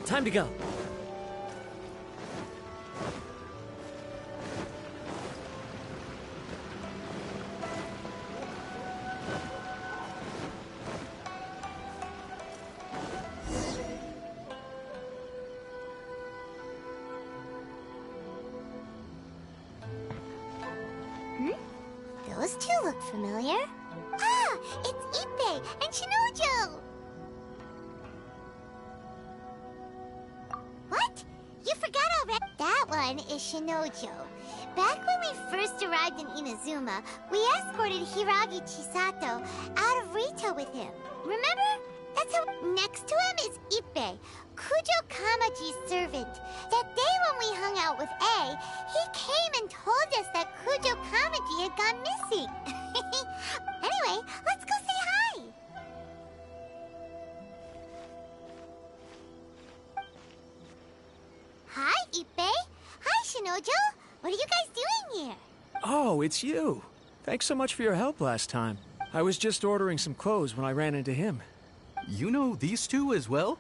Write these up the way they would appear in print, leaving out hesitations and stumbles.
time to go. Those two look familiar. Ah, it's Ippei and Shinojo! What? You forgot already? That one is Shinojo. Back when we first arrived in Inazuma, we escorted Hiragi Chisato out of Rito with him. Remember? That's how. Next to him is Ippei, Kujo Kamaji's servant. That day when we hung out with A, he came and told us that Kujo Kamaji had gone missing. Anyway, let's go say hi. Hi, Ippei. Hi, Shinojo. What are you guys doing here? Oh, it's you. Thanks so much for your help last time. I was just ordering some clothes when I ran into him. You know these two as well?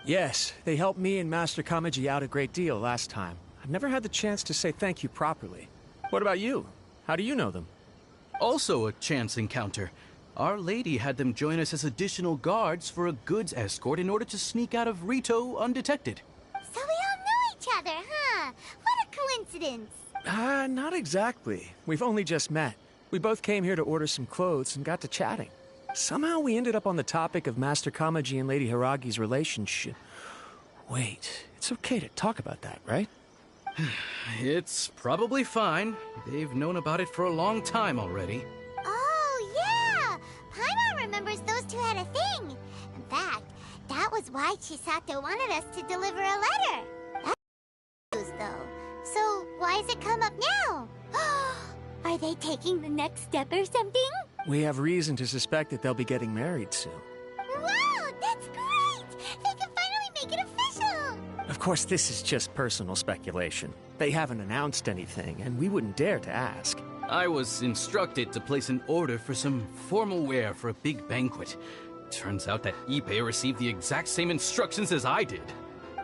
Yes, they helped me and Master Kamaji out a great deal last time. I've never had the chance to say thank you properly. What about you? How do you know them? Also a chance encounter. Our lady had them join us as additional guards for a goods escort in order to sneak out of Rito undetected. So we all know each other, huh? What a coincidence. Not exactly. We've only just met. We both came here to order some clothes and got to chatting. Somehow we ended up on the topic of Master Kamaji and Lady Hiragi's relationship. Wait, it's okay to talk about that, right? It's probably fine. They've known about it for a long time already. Oh, yeah! Paimon remembers those two had a thing. In fact, that was why Chisato wanted us to deliver a letter. That's news, though. So, why has it come up now? Are they taking the next step or something? We have reason to suspect that they'll be getting married soon. Wow, that's great! They can finally make it official! Of course, this is just personal speculation. They haven't announced anything, and we wouldn't dare to ask. I was instructed to place an order for some formal wear for a big banquet. Turns out that Ippei received the exact same instructions as I did.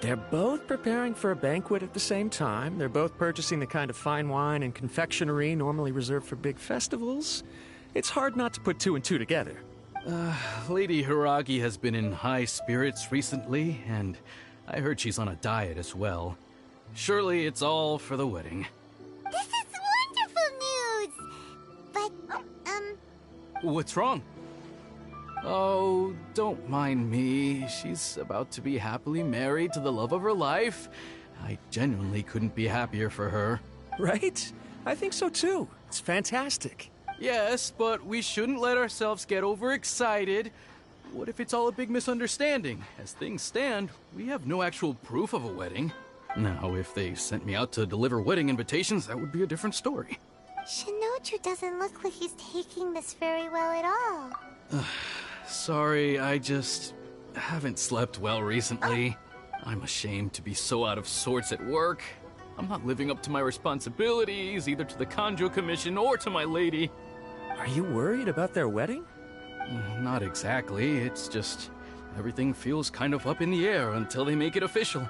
They're both preparing for a banquet at the same time. They're both purchasing the kind of fine wine and confectionery normally reserved for big festivals. It's hard not to put two and two together. Lady Hiragi has been in high spirits recently, and I heard she's on a diet as well. Surely it's all for the wedding. This is wonderful news! But, What's wrong? Oh, don't mind me. She's about to be happily married to the love of her life. I genuinely couldn't be happier for her. Right? I think so too. It's fantastic. Yes, but we shouldn't let ourselves get overexcited. What if it's all a big misunderstanding? As things stand, we have no actual proof of a wedding. Now, if they sent me out to deliver wedding invitations, that would be a different story. Shinoju doesn't look like he's taking this very well at all. Sorry, I just haven't slept well recently. I'm ashamed to be so out of sorts at work. I'm not living up to my responsibilities, either to the Kanjo Commission or to my lady. Are you worried about their wedding? Not exactly, it's just everything feels kind of up in the air until they make it official.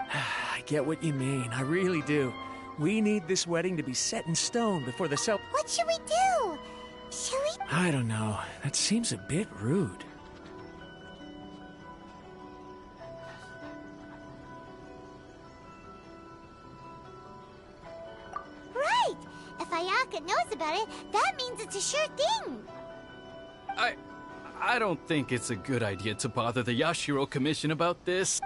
I get what you mean, I really do. We need this wedding to be set in stone before the What should we do? Shall we? I don't know. That seems a bit rude. Right! If Ayaka knows about it, that means it's a sure thing! I don't think it's a good idea to bother the Yashiro Commission about this.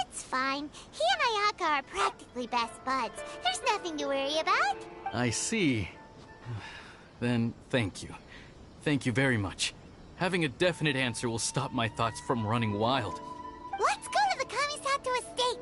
It's fine. He and Ayaka are practically best buds. There's nothing to worry about. I see. Then thank you. Thank you very much. Having a definite answer will stop my thoughts from running wild. Let's go to the Kamisato estate!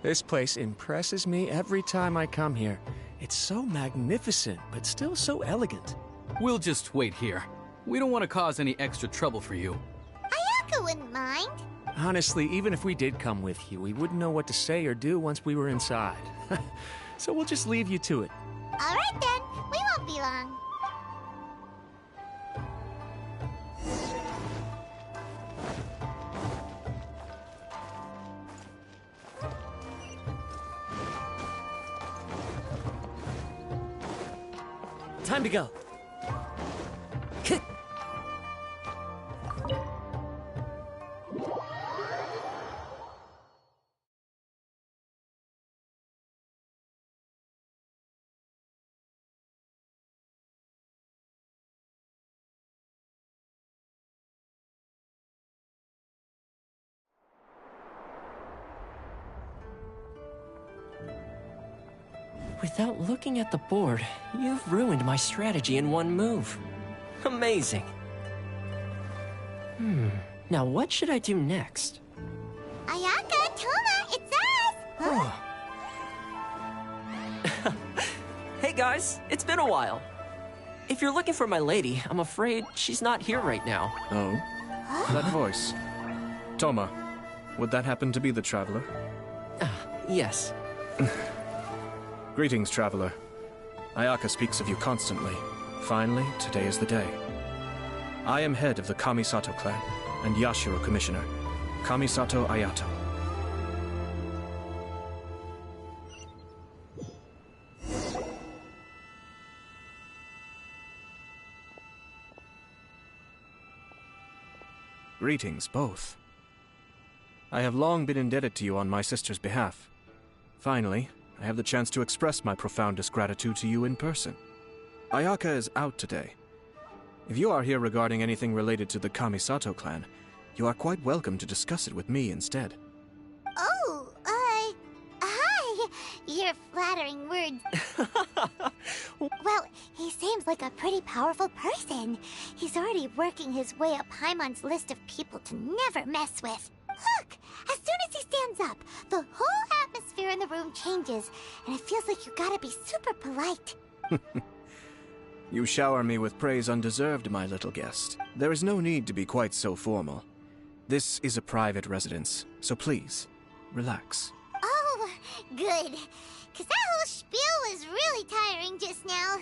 This place impresses me every time I come here. It's so magnificent, but still so elegant. We'll just wait here. We don't want to cause any extra trouble for you. Ayaka wouldn't mind. Honestly, even if we did come with you, we wouldn't know what to say or do once we were inside. So we'll just leave you to it. All right then, we won't be long. Time to go. Without looking at the board, you've ruined my strategy in one move. Amazing. Now what should I do next? Ayaka, Toma, it's us! Huh? Hey guys, it's been a while. If you're looking for my lady, I'm afraid she's not here right now. Oh? That voice. Toma, would that happen to be the Traveler? Yes. Greetings, Traveler. Ayaka speaks of you constantly. Finally, today is the day. I am head of the Kamisato clan and Yashiro Commissioner, Kamisato Ayato. Greetings, both. I have long been indebted to you on my sister's behalf. Finally, I have the chance to express my profoundest gratitude to you in person. Ayaka is out today. If you are here regarding anything related to the Kamisato clan, you are quite welcome to discuss it with me instead. Oh, hi. Your flattering words. Well, he seems like a pretty powerful person. He's already working his way up Paimon's list of people to never mess with. Look! As soon as he stands up, the whole atmosphere in the room changes, and it feels like you gotta be super polite. You shower me with praise undeserved, my little guest. There is no need to be quite so formal. This is a private residence, so please, relax. Oh, good. 'Cause that whole spiel was really tiring just now.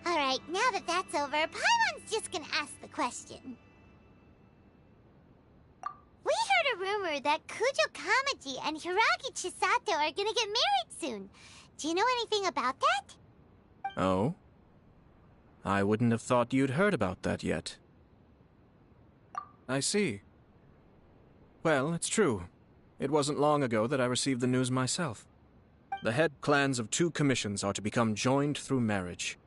Alright, now that that's over, Paimon's just gonna ask the question. We heard a rumor that Kujo Kamaji and Hiragi Chisato are gonna get married soon. Do you know anything about that? Oh? I wouldn't have thought you'd heard about that yet. I see. Well, it's true. It wasn't long ago that I received the news myself. The head clans of 2 commissions are to become joined through marriage.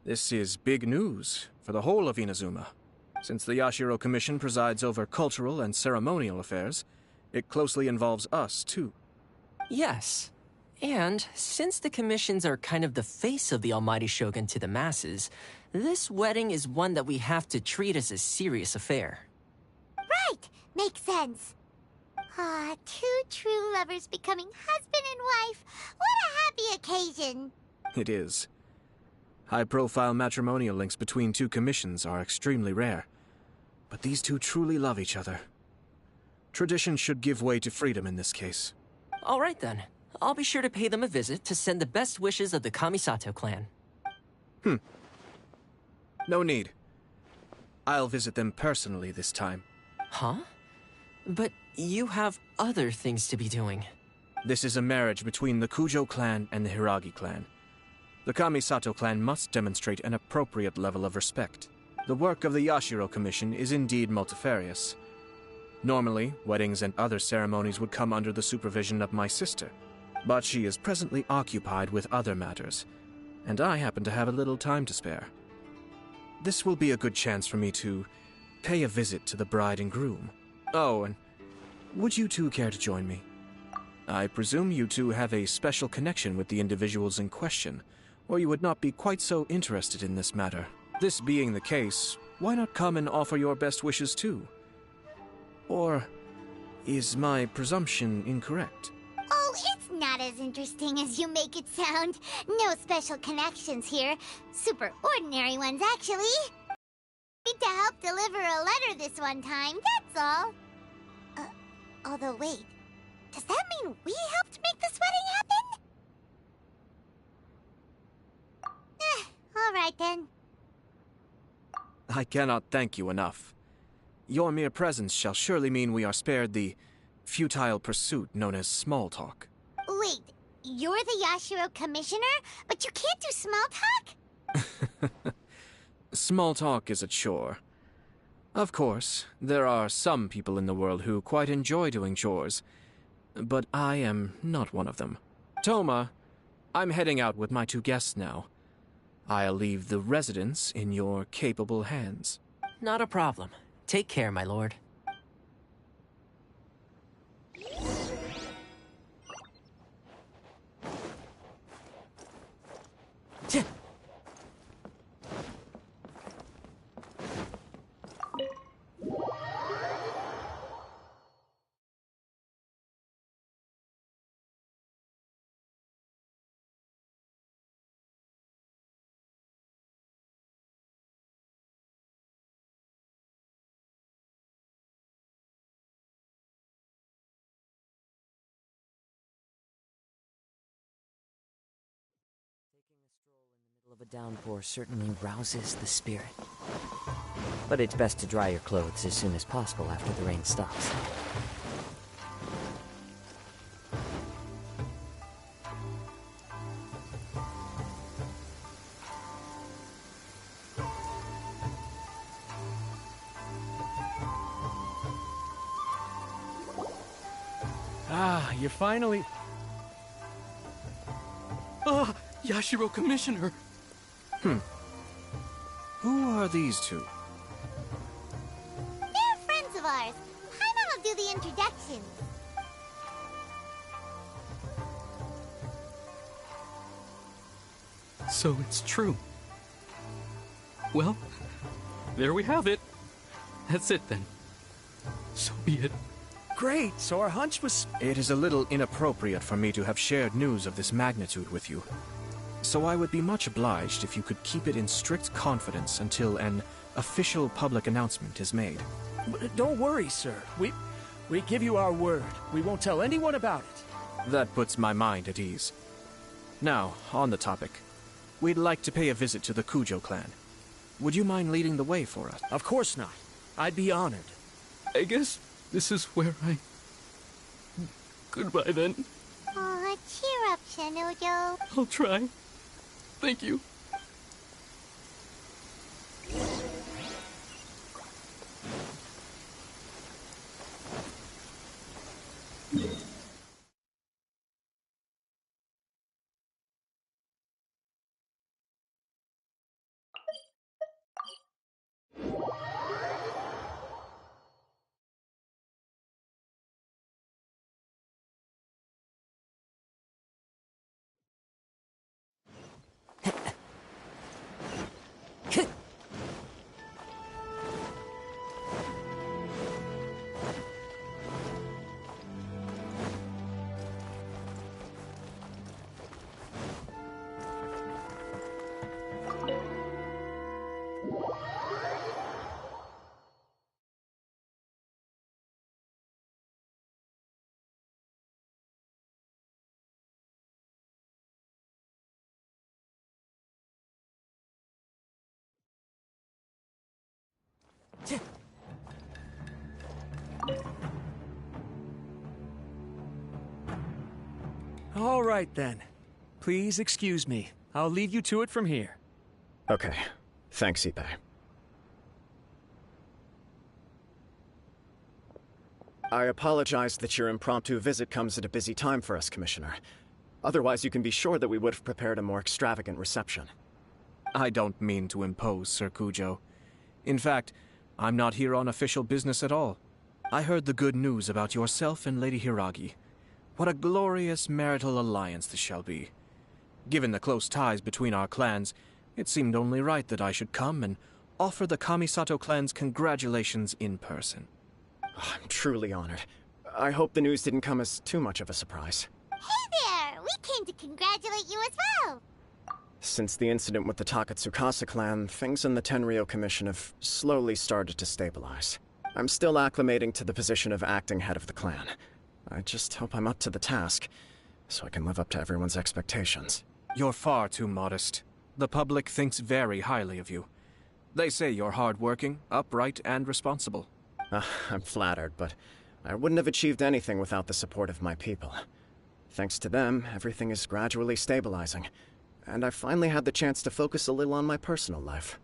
This is big news for the whole of Inazuma. Since the Yashiro Commission presides over cultural and ceremonial affairs, it closely involves us, too. Yes. And since the commissions are kind of the face of the Almighty Shogun to the masses, this wedding is one that we have to treat as a serious affair. Right! Makes sense. Ah, 2 true lovers becoming husband and wife. What a happy occasion! It is. High-profile matrimonial links between 2 commissions are extremely rare. But these 2 truly love each other. Tradition should give way to freedom in this case. All right then. I'll be sure to pay them a visit to send the best wishes of the Kamisato clan. No need. I'll visit them personally this time. Huh? But you have other things to be doing. This is a marriage between the Kujo clan and the Hiragi clan. The Kamisato clan must demonstrate an appropriate level of respect. The work of the Yashiro Commission is indeed multifarious. Normally, weddings and other ceremonies would come under the supervision of my sister. But she is presently occupied with other matters, and I happen to have a little time to spare. This will be a good chance for me to pay a visit to the bride and groom. Oh, and would you 2 care to join me? I presume you 2 have a special connection with the individuals in question, or you would not be quite so interested in this matter. This being the case, why not come and offer your best wishes too? Or is my presumption incorrect? Oh, it's It's not as interesting as you make it sound. No special connections here. Super ordinary ones, actually. Need to help deliver a letter this one time, that's all. Although wait, does that mean we helped make this wedding happen? All right then. I cannot thank you enough. Your mere presence shall surely mean we are spared the futile pursuit known as small talk. Wait, you're the Yashiro commissioner, but you can't do small talk? Small talk is a chore. Of course, there are some people in the world who quite enjoy doing chores, but I am not one of them. Toma, I'm heading out with my 2 guests now. I'll leave the residence in your capable hands. Not a problem. Take care, my lord. Of a downpour certainly rouses the spirit. But it's best to dry your clothes as soon as possible after the rain stops. Ah, you finally... Ah, Yashiro Commissioner! Who are these 2? They're friends of ours. Paimon will do the introductions. So it's true. Well, there we have it. That's it then. So be it. Great, so our hunch was... It is a little inappropriate for me to have shared news of this magnitude with you. So I would be much obliged if you could keep it in strict confidence until an official public announcement is made. Don't worry, sir. We give you our word. We won't tell anyone about it. That puts my mind at ease. Now, on the topic. We'd like to pay a visit to the Kujo clan. Would you mind leading the way for us? Of course not. I'd be honored. I guess this is where I... Goodbye then. Aw, cheer up, Shinojo. I'll try. Thank you. All right, then. Please excuse me. I'll leave you to it from here. Okay. Thanks, Ippei. I apologize that your impromptu visit comes at a busy time for us, Commissioner. Otherwise, you can be sure that we would have prepared a more extravagant reception. I don't mean to impose, Sir Kujo. In fact, I'm not here on official business at all. I heard the good news about yourself and Lady Hiragi. What a glorious marital alliance this shall be. Given the close ties between our clans, it seemed only right that I should come and offer the Kamisato clans congratulations in person. I'm truly honored. I hope the news didn't come as too much of a surprise. Hey in to congratulate you as well. Since the incident with the Takatsukasa clan, things in the Tenryou Commission have slowly started to stabilize. I'm still acclimating to the position of acting head of the clan. I just hope I'm up to the task, so I can live up to everyone's expectations. You're far too modest. The public thinks very highly of you. They say you're hardworking, upright, and responsible. I'm flattered, but I wouldn't have achieved anything without the support of my people. Thanks to them, everything is gradually stabilizing, and I finally had the chance to focus a little on my personal life.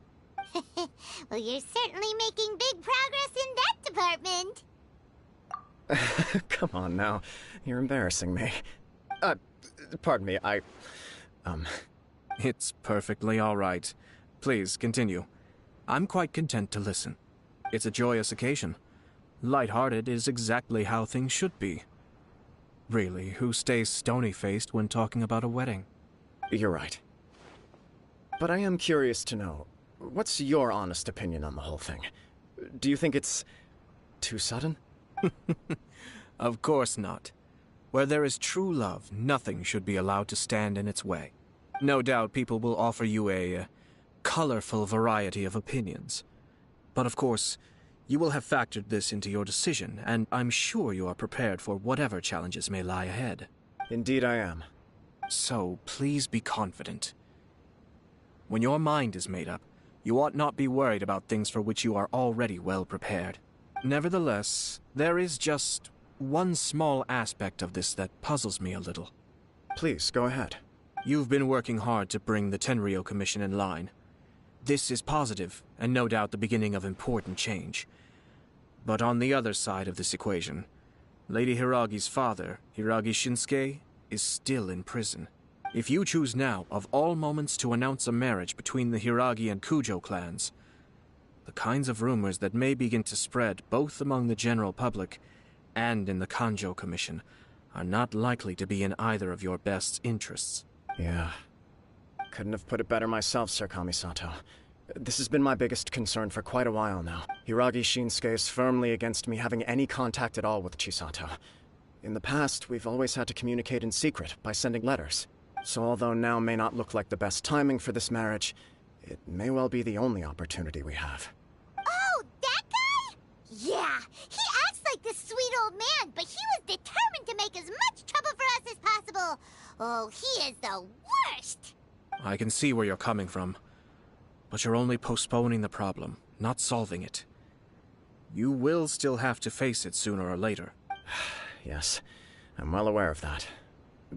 Well, you're certainly making big progress in that department. Come on now, you're embarrassing me. Pardon me, It's perfectly all right. Please, continue. I'm quite content to listen. It's a joyous occasion. Light-hearted is exactly how things should be. Really, who stays stony-faced when talking about a wedding? You're right. But I am curious to know, what's your honest opinion on the whole thing? Do you think it's too sudden? Of course not. Where there is true love, nothing should be allowed to stand in its way. No doubt people will offer you a colorful variety of opinions. But of course, you will have factored this into your decision, and I'm sure you are prepared for whatever challenges may lie ahead. Indeed I am. So, please be confident. When your mind is made up, you ought not be worried about things for which you are already well prepared. Nevertheless, there is just one small aspect of this that puzzles me a little. Please, go ahead. You've been working hard to bring the Tenryou Commission in line. This is positive, and no doubt the beginning of important change. But on the other side of this equation, Lady Hiragi's father, Hiragi Shinsuke, is still in prison. If you choose now, of all moments, to announce a marriage between the Hiragi and Kujo clans, the kinds of rumors that may begin to spread both among the general public and in the Kanjo Commission are not likely to be in either of your best interests. Yeah. Couldn't have put it better myself, Sir Kamisato. This has been my biggest concern for quite a while now. Hiragi Shinsuke is firmly against me having any contact at all with Chisato. In the past, we've always had to communicate in secret by sending letters. So although now may not look like the best timing for this marriage, it may well be the only opportunity we have. Oh, that guy? Yeah, he acts like this sweet old man, but he was determined to make as much trouble for us as possible. Oh, he is the worst. I can see where you're coming from, but you're only postponing the problem, not solving it. You will still have to face it sooner or later. Yes, I'm well aware of that.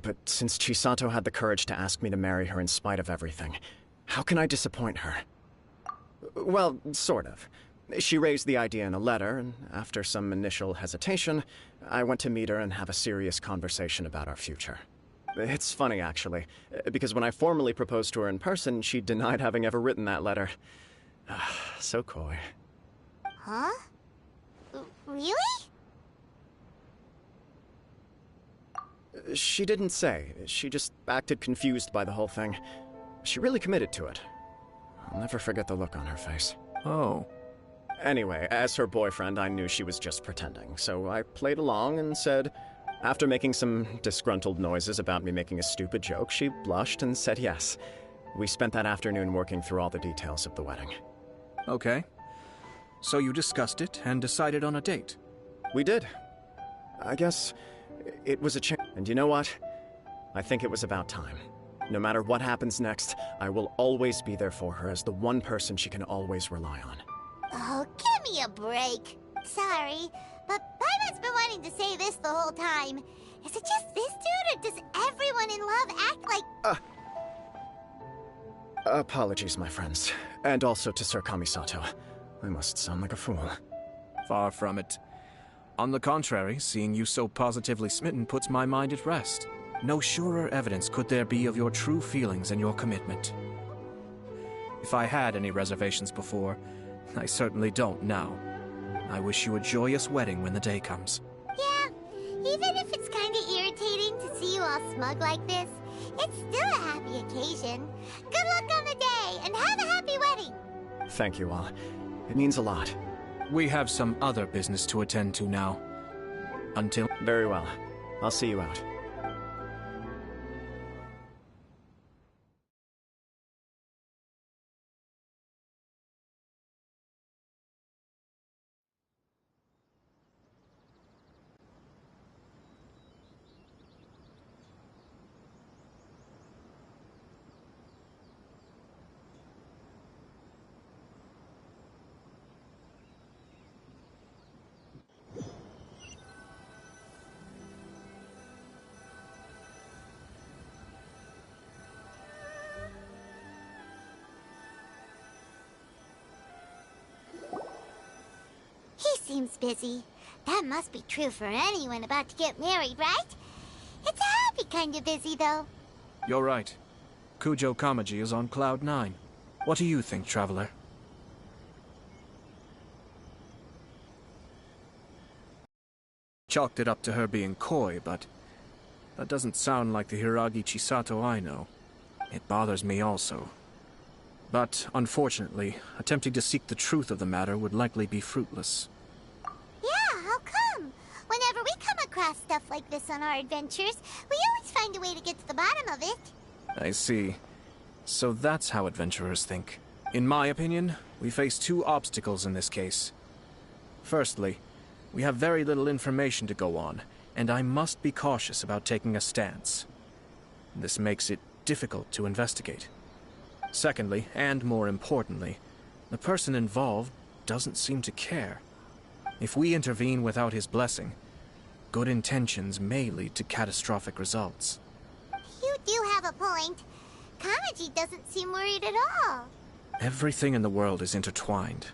But since Chisato had the courage to ask me to marry her in spite of everything, how can I disappoint her? Well, sort of. She raised the idea in a letter, and after some initial hesitation, I went to meet her and have a serious conversation about our future. It's funny, actually, because when I formally proposed to her in person, she denied having ever written that letter. So coy. Huh? Really? She didn't say. She just acted confused by the whole thing. She really committed to it. I'll never forget the look on her face. Oh. Anyway, as her boyfriend, I knew she was just pretending, so I played along and said... After making some disgruntled noises about me making a stupid joke, she blushed and said yes. We spent that afternoon working through all the details of the wedding. Okay. So you discussed it and decided on a date? We did. I guess it was a chance. And you know what? I think it was about time. No matter what happens next, I will always be there for her as the one person she can always rely on. Oh, give me a break. Sorry, but Paimon's been wanting to say this the whole time. Is it just this dude, or does everyone in love act like... Apologies, my friends. And also to Sir Kamisato. I must sound like a fool. Far from it. On the contrary, seeing you so positively smitten puts my mind at rest. No surer evidence could there be of your true feelings and your commitment. If I had any reservations before, I certainly don't now. I wish you a joyous wedding when the day comes. Yeah, even if it's kinda irritating to see you all smug like this, it's still a happy occasion. Good luck on the day, and have a happy wedding! Thank you all. It means a lot. We have some other business to attend to now. Until... Very well. I'll see you out. seems busy. That must be true for anyone about to get married, right? It's a happy kind of busy, though. You're right. Kujo Kamaji is on Cloud 9. What do you think, Traveler? Chalked it up to her being coy, but that doesn't sound like the Hiragi Chisato I know. It bothers me also. But, unfortunately, attempting to seek the truth of the matter would likely be fruitless. Yeah, how come? Whenever we come across stuff like this on our adventures, we always find a way to get to the bottom of it. I see. So that's how adventurers think. In my opinion, we face two obstacles in this case. Firstly, we have very little information to go on, and I must be cautious about taking a stance. This makes it difficult to investigate. Secondly, and more importantly, the person involved doesn't seem to care. If we intervene without his blessing, good intentions may lead to catastrophic results. You do have a point. Kamaji doesn't seem worried at all. Everything in the world is intertwined.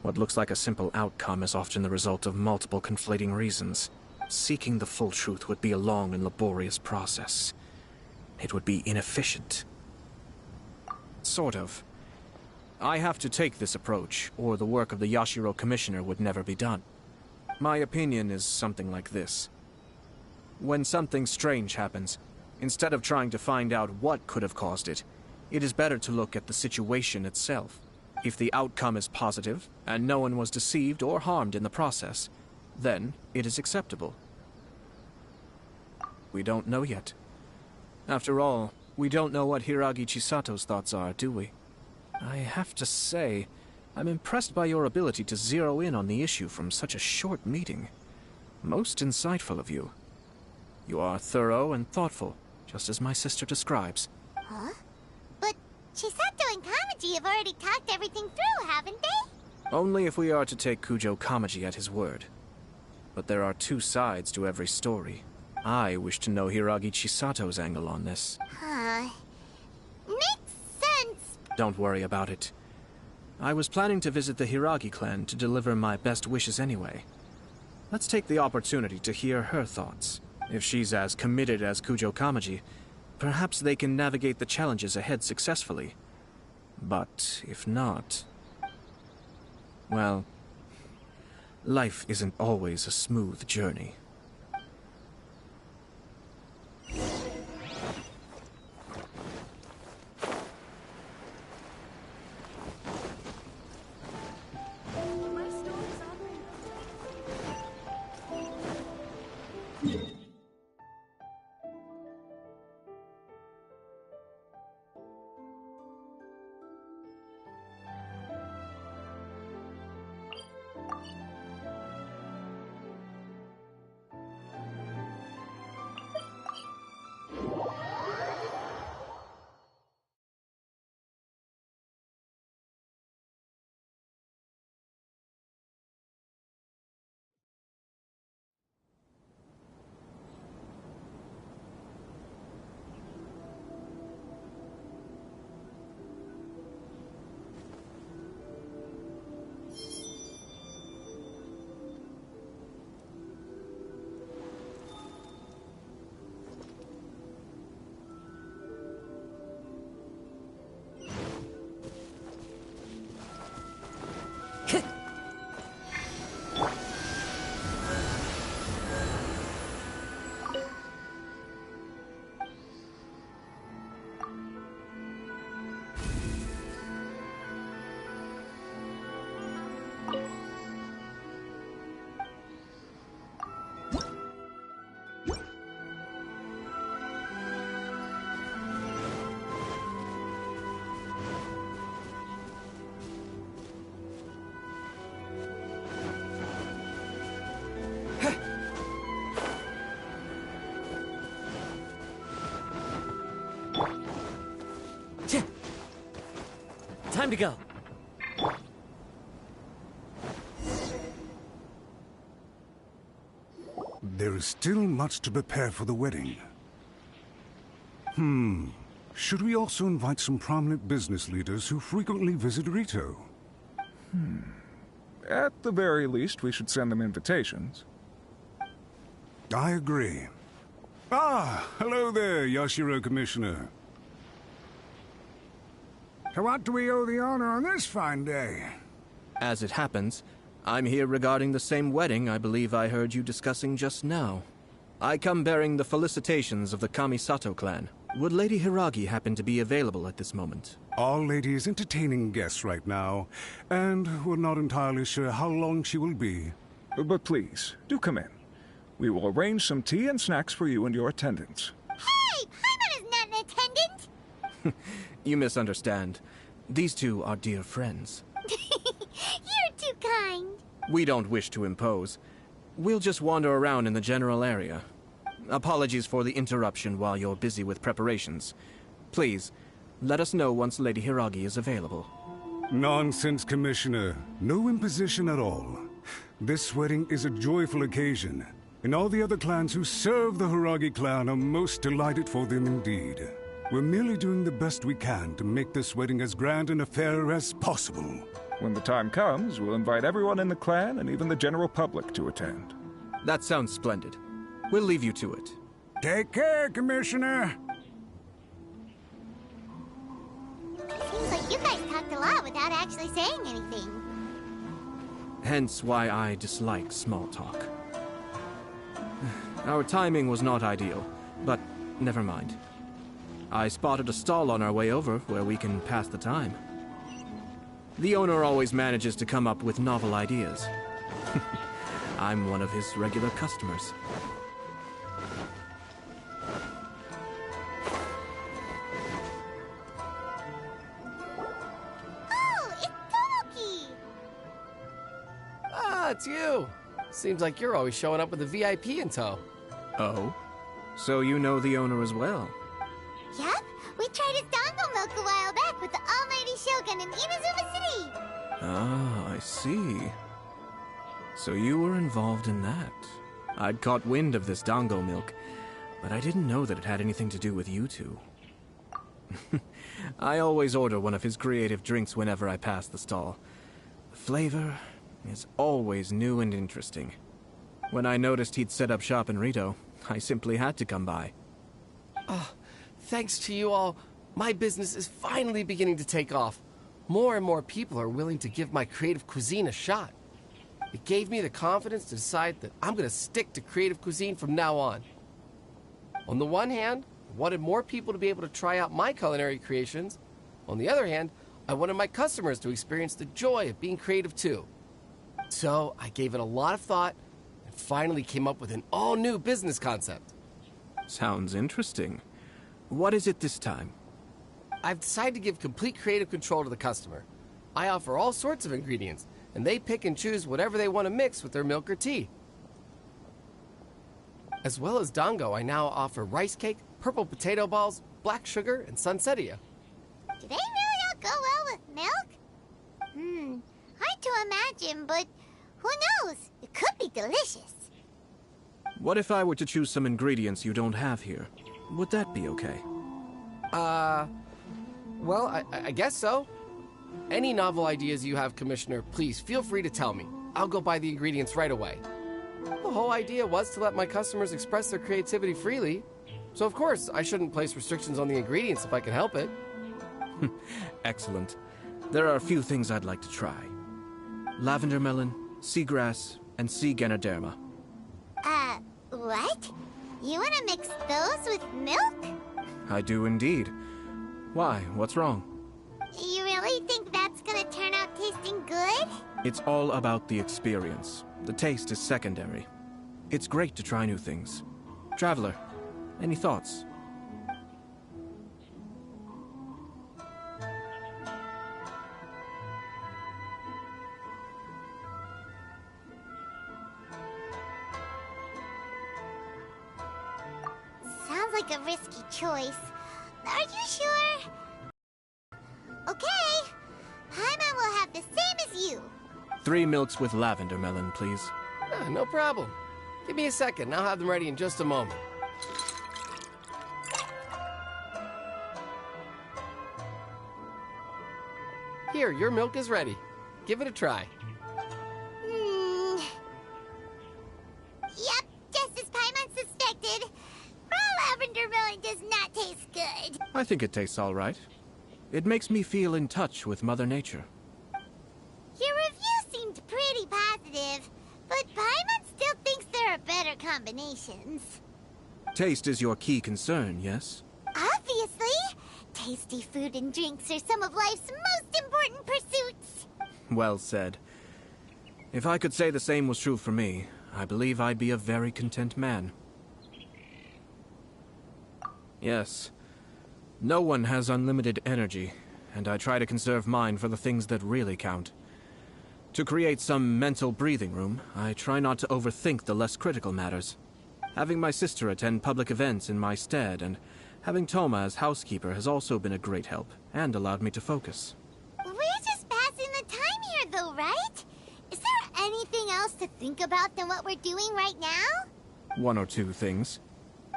What looks like a simple outcome is often the result of multiple conflating reasons. Seeking the full truth would be a long and laborious process. It would be inefficient. Sort of. I have to take this approach, or the work of the Yashiro Commissioner would never be done. My opinion is something like this. When something strange happens, instead of trying to find out what could have caused it, it is better to look at the situation itself. If the outcome is positive, and no one was deceived or harmed in the process, then it is acceptable. We don't know yet. After all, we don't know what Hiragi Chisato's thoughts are, do we? I have to say, I'm impressed by your ability to zero in on the issue from such a short meeting. Most insightful of you. You are thorough and thoughtful, just as my sister describes. Huh? But Chisato and Kamaji have already talked everything through, haven't they? Only if we are to take Kujo Kamaji at his word. But there are two sides to every story. I wish to know Hiragi Chisato's angle on this. Huh. Makes sense. Don't worry about it. I was planning to visit the Hiragi clan to deliver my best wishes anyway. Let's take the opportunity to hear her thoughts. If she's as committed as Kujo Kamaji, perhaps they can navigate the challenges ahead successfully. But if not... well, life isn't always a smooth journey. Time to go. There is still much to prepare for the wedding. Should we also invite some prominent business leaders who frequently visit Rito? At the very least, we should send them invitations. I agree. Ah, hello there, Yashiro Commissioner. To what do we owe the honor on this fine day? As it happens, I'm here regarding the same wedding I believe I heard you discussing just now. I come bearing the felicitations of the Kamisato clan. Would Lady Hiragi happen to be available at this moment? Our lady is entertaining guests right now, and we're not entirely sure how long she will be. But please, do come in. We will arrange some tea and snacks for you and your attendants. Hey! Paimon is not an attendant! You misunderstand. These two are dear friends. You're too kind. We don't wish to impose. We'll just wander around in the general area. Apologies for the interruption while you're busy with preparations. Please, let us know once Lady Hiragi is available. Nonsense, Commissioner. No imposition at all. This wedding is a joyful occasion, and all the other clans who serve the Hiragi clan are most delighted for them indeed. We're merely doing the best we can to make this wedding as grand an affair as possible. When the time comes, we'll invite everyone in the clan and even the general public to attend. That sounds splendid. We'll leave you to it. Take care, Commissioner. Seems like you guys talked a lot without actually saying anything. Hence why I dislike small talk. Our timing was not ideal, but never mind. I spotted a stall on our way over where we can pass the time. The owner always manages to come up with novel ideas. I'm one of his regular customers. Oh, it's Tomoki! Ah, it's you. Seems like you're always showing up with a VIP in tow. Oh? So you know the owner as well? Yep, we tried his dango milk a while back with the Almighty Shogun in Inazuma City. Ah, I see. So you were involved in that. I'd caught wind of this dango milk, but I didn't know that it had anything to do with you two. I always order one of his creative drinks whenever I pass the stall. The flavor is always new and interesting. When I noticed he'd set up shop in Rito, I simply had to come by. Oh, thanks to you all, my business is finally beginning to take off. More and more people are willing to give my creative cuisine a shot. It gave me the confidence to decide that I'm going to stick to creative cuisine from now on. On the one hand, I wanted more people to be able to try out my culinary creations. On the other hand, I wanted my customers to experience the joy of being creative too. So I gave it a lot of thought and finally came up with an all-new business concept. Sounds interesting. What is it this time? I've decided to give complete creative control to the customer. I offer all sorts of ingredients, and they pick and choose whatever they want to mix with their milk or tea. As well as dango, I now offer rice cake, purple potato balls, black sugar, and sunsettia. Do they really all go well with milk? Hard to imagine, but who knows? It could be delicious. What if I were to choose some ingredients you don't have here? Would that be okay? Well, I guess so. Any novel ideas you have, Commissioner, please feel free to tell me. I'll go buy the ingredients right away. The whole idea was to let my customers express their creativity freely. So of course, I shouldn't place restrictions on the ingredients if I can help it. Excellent. There are a few things I'd like to try. Lavender melon, seagrass, and sea ganoderma. What? You want to mix those with milk? I do indeed. Why? What's wrong? You really think that's gonna turn out tasting good? It's all about the experience. The taste is secondary. It's great to try new things. Traveler, any thoughts? Sounds like a risky choice. Are you sure? Okay. Paimon will have the same as you. 3 milks with lavender melon, please. No problem. Give me a second, I'll have them ready in just a moment. Here, your milk is ready. Give it a try. does not taste good. I think it tastes all right. It makes me feel in touch with Mother Nature. Your review seemed pretty positive, but Paimon still thinks there are better combinations. Taste is your key concern, yes? Obviously! Tasty food and drinks are some of life's most important pursuits. Well said. If I could say the same was true for me, I believe I'd be a very content man. Yes. No one has unlimited energy, and I try to conserve mine for the things that really count. To create some mental breathing room, I try not to overthink the less critical matters. Having my sister attend public events in my stead, and having Toma as housekeeper has also been a great help, and allowed me to focus. We're just passing the time here, though, right? Is there anything else to think about than what we're doing right now? One or two things.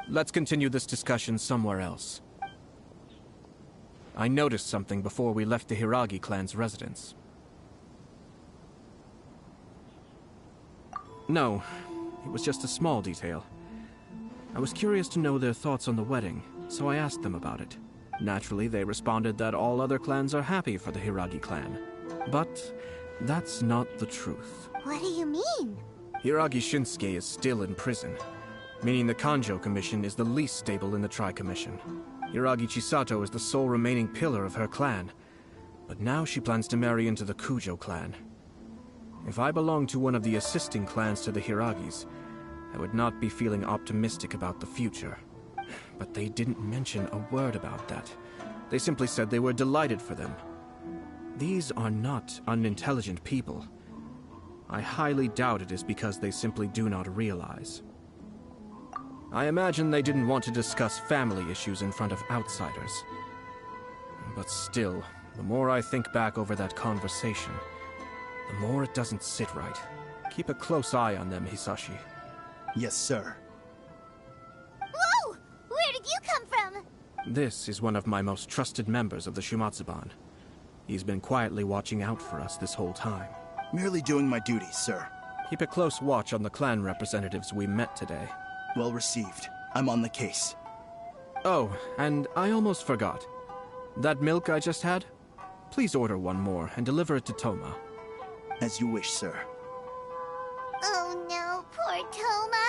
Let's continue this discussion somewhere else. I noticed something before we left the Hiragi clan's residence. No, it was just a small detail. I was curious to know their thoughts on the wedding, so I asked them about it. Naturally, they responded that all other clans are happy for the Hiragi clan. But that's not the truth. What do you mean? Hiragi Shinsuke is still in prison, meaning the Kanjo Commission is the least stable in the Tri-Commission. Hiragi Chisato is the sole remaining pillar of her clan, but now she plans to marry into the Kujo clan. If I belonged to one of the assisting clans to the Hiragis, I would not be feeling optimistic about the future. But they didn't mention a word about that. They simply said they were delighted for them. These are not unintelligent people. I highly doubt it is because they simply do not realize. I imagine they didn't want to discuss family issues in front of outsiders. But still, the more I think back over that conversation, the more it doesn't sit right. Keep a close eye on them, Hisashi. Yes, sir. Whoa! Where did you come from? This is one of my most trusted members of the Shumatsuban. He's been quietly watching out for us this whole time. Merely doing my duties, sir. Keep a close watch on the clan representatives we met today. Well received. I'm on the case. Oh, and I almost forgot. That milk I just had? Please order one more and deliver it to Toma. As you wish, sir. Oh no, poor Toma.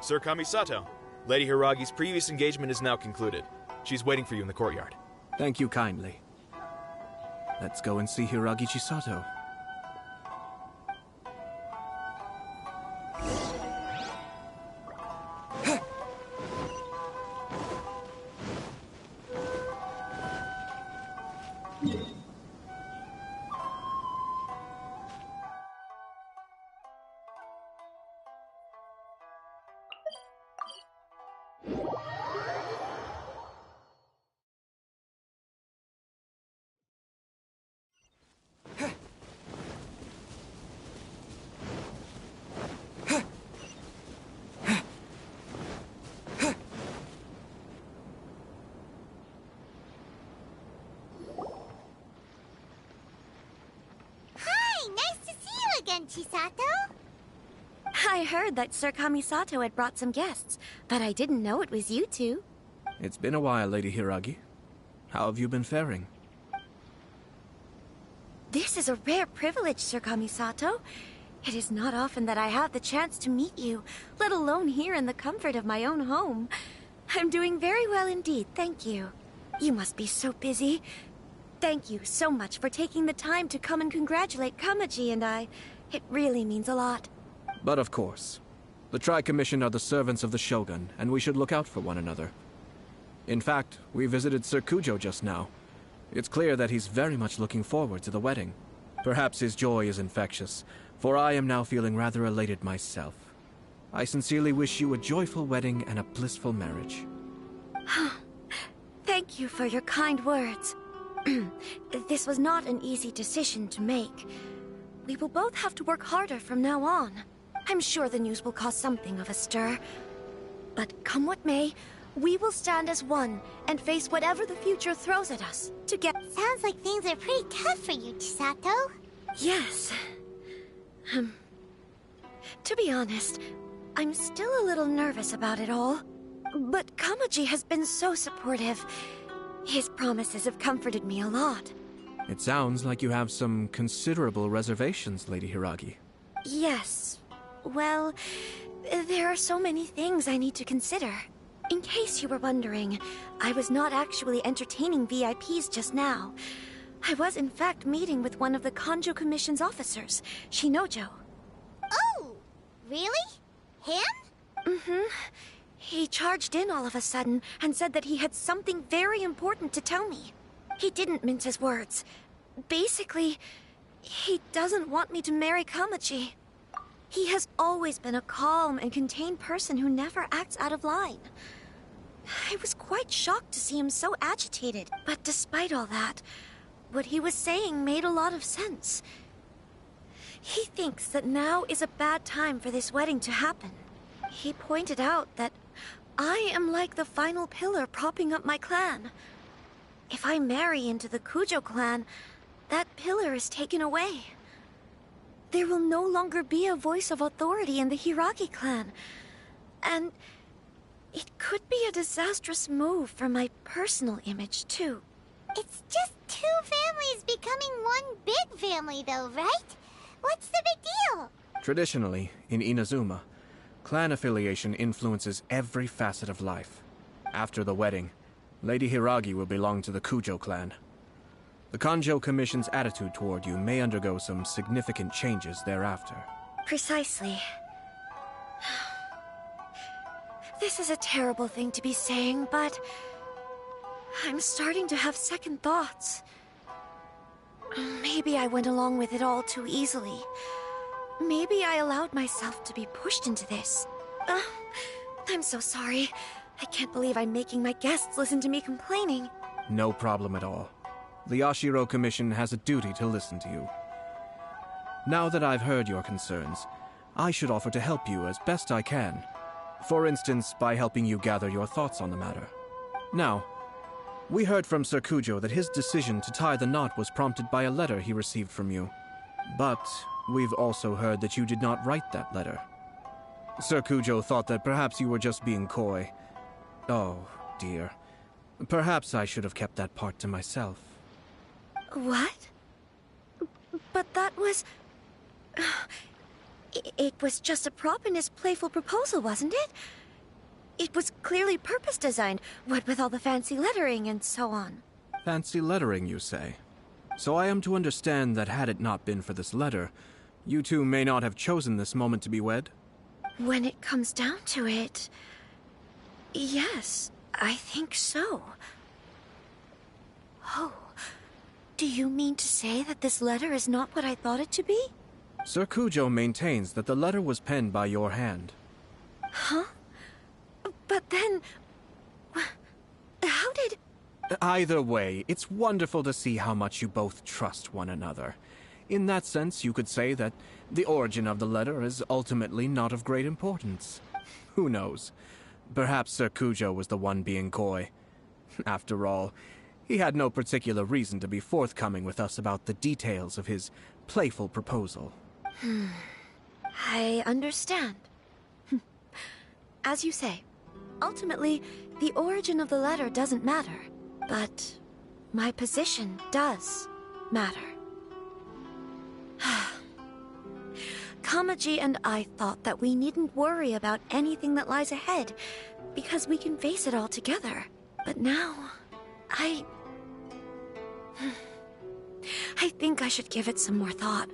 Sir Kamisato, Lady Hiragi's previous engagement is now concluded. She's waiting for you in the courtyard. Thank you kindly. Let's go and see Hiragi Chisato. Chisato? I heard that Sir Kamisato had brought some guests, but I didn't know it was you two. It's been a while, Lady Hiragi. How have you been faring? This is a rare privilege, Sir Kamisato. It is not often that I have the chance to meet you, let alone here in the comfort of my own home. I'm doing very well indeed, thank you. You must be so busy. Thank you so much for taking the time to come and congratulate Kamaji and I. It really means a lot. But of course. The Tri-Commission are the servants of the Shogun, and we should look out for one another. In fact, we visited Sir Kujo just now. It's clear that he's very much looking forward to the wedding. Perhaps his joy is infectious, for I am now feeling rather elated myself. I sincerely wish you a joyful wedding and a blissful marriage. Thank you for your kind words. This was not an easy decision to make. We will both have to work harder from now on. I'm sure the news will cause something of a stir. But come what may, we will stand as one and face whatever the future throws at us together. Sounds like things are pretty tough for you, Chisato. Yes. To be honest, I'm still a little nervous about it all. But Kamaji has been so supportive. His promises have comforted me a lot. It sounds like you have some considerable reservations, Lady Hiragi. Yes. Well, there are so many things I need to consider. In case you were wondering, I was not actually entertaining VIPs just now. I was in fact meeting with one of the Kanjo Commission's officers, Shinojo. Oh, really? Him? Mm-hmm. He charged in all of a sudden and said that he had something very important to tell me. He didn't mince his words. Basically, he doesn't want me to marry Kamaji. He has always been a calm and contained person who never acts out of line. I was quite shocked to see him so agitated, but despite all that, what he was saying made a lot of sense. He thinks that now is a bad time for this wedding to happen. He pointed out that I am like the final pillar propping up my clan. If I marry into the Kujo clan, that pillar is taken away. There will no longer be a voice of authority in the Hiragi clan. And it could be a disastrous move for my personal image, too. It's just two families becoming one big family, though, right? What's the big deal? Traditionally, in Inazuma, clan affiliation influences every facet of life. After the wedding, Lady Hiragi will belong to the Kujo clan. The Kanjo Commission's attitude toward you may undergo some significant changes thereafter. Precisely. This is a terrible thing to be saying, but I'm starting to have second thoughts. Maybe I went along with it all too easily. Maybe I allowed myself to be pushed into this. I'm so sorry. I can't believe I'm making my guests listen to me complaining. No problem at all. The Yashiro Commission has a duty to listen to you. Now that I've heard your concerns, I should offer to help you as best I can. For instance, by helping you gather your thoughts on the matter. Now, we heard from Sir Kujo that his decision to tie the knot was prompted by a letter he received from you. But we've also heard that you did not write that letter. Sir Kujo thought that perhaps you were just being coy. Oh, dear. Perhaps I should have kept that part to myself. What? But that was... It was just a prop in his playful proposal, wasn't it? It was clearly purpose-designed, what with all the fancy lettering and so on. Fancy lettering, you say? So I am to understand that had it not been for this letter, you two may not have chosen this moment to be wed? When it comes down to it... yes, I think so. Oh, do you mean to say that this letter is not what I thought it to be? Sir Kujo maintains that the letter was penned by your hand. Huh? But then... how did... Either way, it's wonderful to see how much you both trust one another. In that sense, you could say that the origin of the letter is ultimately not of great importance. Who knows? Perhaps Sir Kujo was the one being coy. After all, he had no particular reason to be forthcoming with us about the details of his playful proposal. I understand. As you say, ultimately, the origin of the letter doesn't matter. But my position does matter. Kamaji and I thought that we needn't worry about anything that lies ahead, because we can face it all together. But now, I think I should give it some more thought.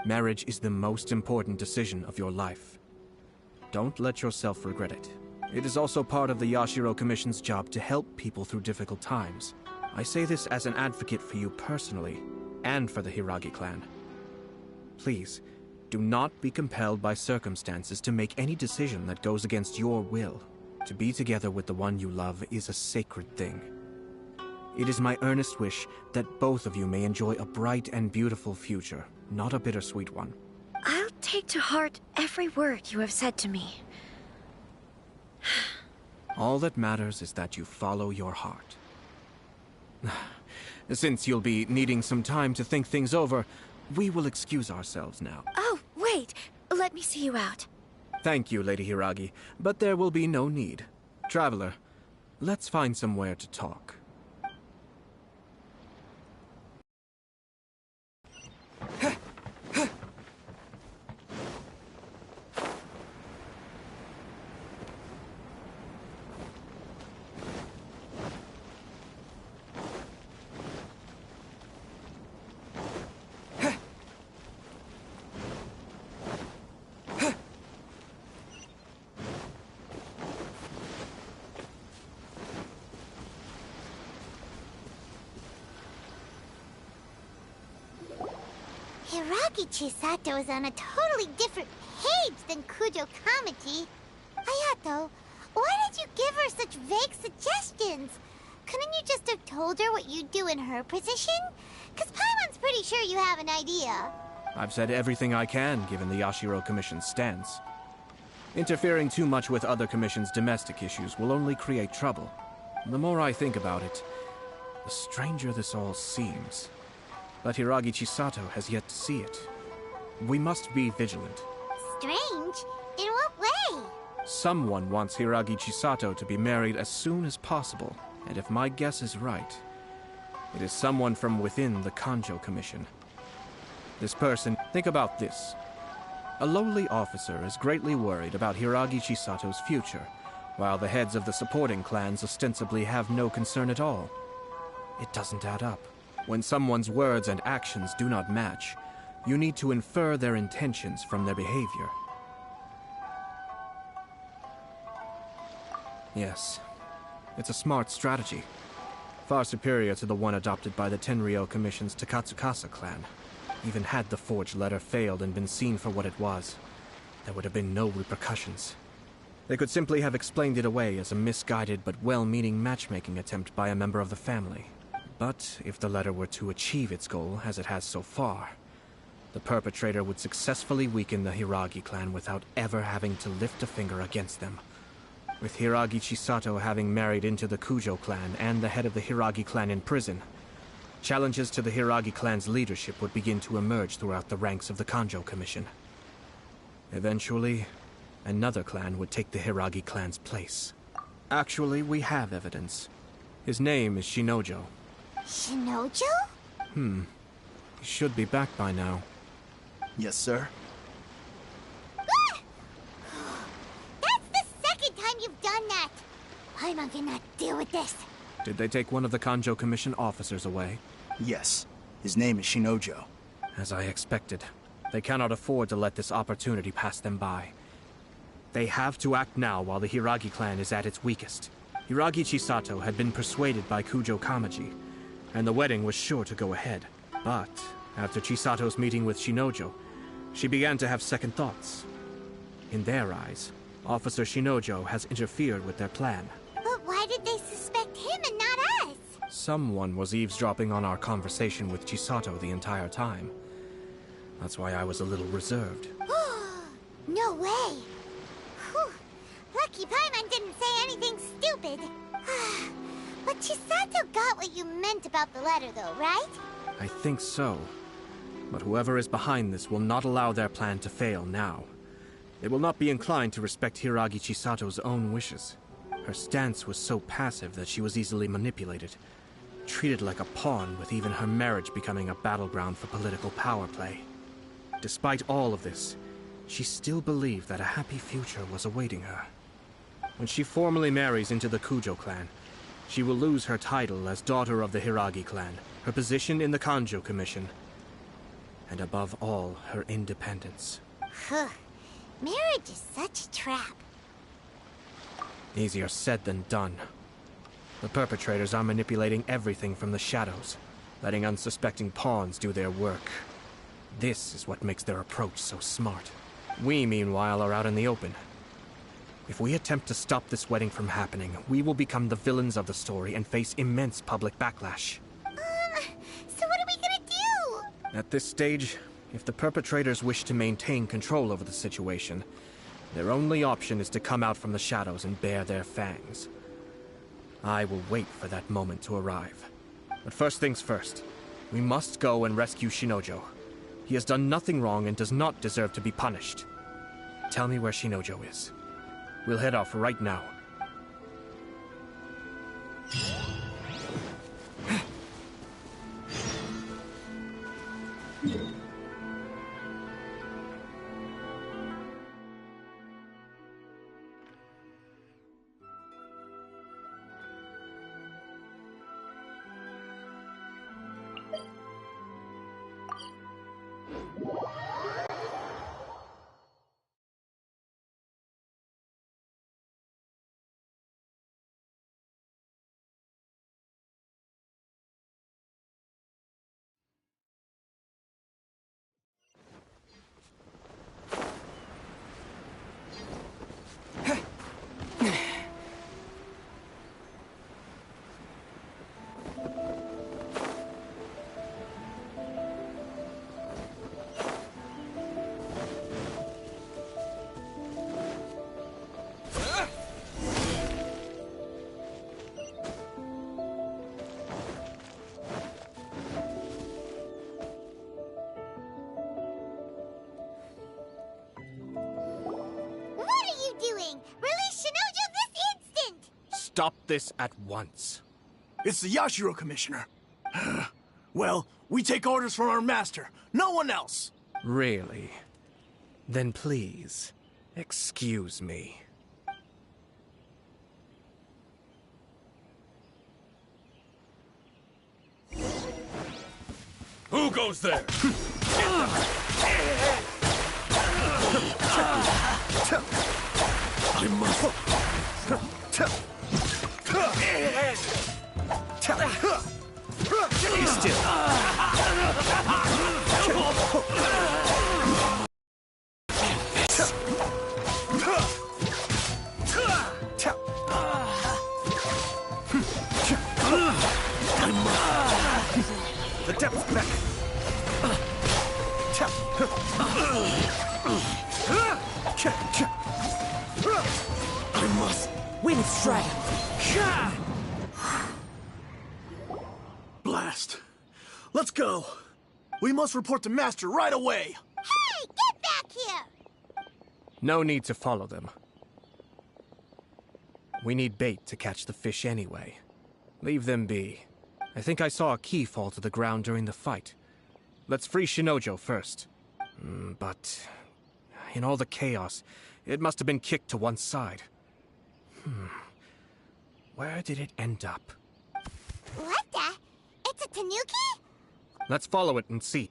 Marriage is the most important decision of your life. Don't let yourself regret it. It is also part of the Yashiro Commission's job to help people through difficult times. I say this as an advocate for you personally, and for the Hiragi clan. Please, do not be compelled by circumstances to make any decision that goes against your will. To be together with the one you love is a sacred thing. It is my earnest wish that both of you may enjoy a bright and beautiful future, not a bittersweet one. I'll take to heart every word you have said to me. All that matters is that you follow your heart. Since you'll be needing some time to think things over, we will excuse ourselves now. Oh, wait! Let me see you out. Thank you, Lady Hiragi, but there will be no need. Traveler, let's find somewhere to talk. Hiragi Chisato is on a totally different page than Kujo Kamaji. Hayato, why did you give her such vague suggestions? Couldn't you just have told her what you'd do in her position? Cause Paimon's pretty sure you have an idea. I've said everything I can, given the Yashiro Commission's stance. Interfering too much with other commissions' domestic issues will only create trouble. The more I think about it, the stranger this all seems. But Hiragi Chisato has yet to see it. We must be vigilant. Strange? In what way? Someone wants Hiragi Chisato to be married as soon as possible, and if my guess is right, it is someone from within the Kanjo Commission. This person, think about this. A lowly officer is greatly worried about Hiragi Chisato's future, while the heads of the supporting clans ostensibly have no concern at all. It doesn't add up. When someone's words and actions do not match, you need to infer their intentions from their behavior. Yes, it's a smart strategy. Far superior to the one adopted by the Tenryou Commission's Takatsukasa clan. Even had the forged letter failed and been seen for what it was, there would have been no repercussions. They could simply have explained it away as a misguided but well-meaning matchmaking attempt by a member of the family. But if the letter were to achieve its goal, as it has so far, the perpetrator would successfully weaken the Hiragi clan without ever having to lift a finger against them. With Hiragi Chisato having married into the Kujo clan and the head of the Hiragi clan in prison, challenges to the Hiragi clan's leadership would begin to emerge throughout the ranks of the Kanjo Commission. Eventually, another clan would take the Hiragi clan's place. Actually, we have evidence. His name is Shinojo. Shinojo? He should be back by now. Yes, sir. Ah! That's the second time you've done that! Paimon cannot deal with this. Did they take one of the Kanjo Commission officers away? Yes. His name is Shinojo. As I expected. They cannot afford to let this opportunity pass them by. They have to act now while the Hiragi clan is at its weakest. Hiragi Chisato had been persuaded by Kujo Kamaji, and the wedding was sure to go ahead. But after Chisato's meeting with Shinojo, she began to have second thoughts. In their eyes, Officer Shinojo has interfered with their plan. But why did they suspect him and not us? Someone was eavesdropping on our conversation with Chisato the entire time. That's why I was a little reserved. No way! Whew. Lucky Paimon didn't say anything stupid. But Chisato got what you meant about the letter though, right? I think so. But whoever is behind this will not allow their plan to fail now. They will not be inclined to respect Hiragi Chisato's own wishes. Her stance was so passive that she was easily manipulated, treated like a pawn, with even her marriage becoming a battleground for political power play. Despite all of this, she still believed that a happy future was awaiting her. When she formally marries into the Kujo clan, she will lose her title as daughter of the Hiragi clan, her position in the Kanjo Commission, and above all, her independence. Marriage is such a trap. Easier said than done. The perpetrators are manipulating everything from the shadows, letting unsuspecting pawns do their work. This is what makes their approach so smart. We, meanwhile, are out in the open. If we attempt to stop this wedding from happening, we will become the villains of the story and face immense public backlash. So what are we gonna do? At this stage, if the perpetrators wish to maintain control over the situation, their only option is to come out from the shadows and bare their fangs. I will wait for that moment to arrive. But first things first, we must go and rescue Shinojo. He has done nothing wrong and does not deserve to be punished. Tell me where Shinojo is. We'll head off right now. Stop this at once. It's the Yashiro, Commissioner. Well, we take orders from our master. No one else. Really? Then please, excuse me. Who goes there? I must... Stay still. The devil's back. I must. Wind strike. Blast. Let's go. We must report to Master right away. Hey, get back here! No need to follow them. We need bait to catch the fish anyway. Leave them be. I think I saw a key fall to the ground during the fight. Let's free Shinojo first. But in all the chaos, it must have been kicked to one side. Where did it end up? What the? It's a tanuki? Let's follow it and see.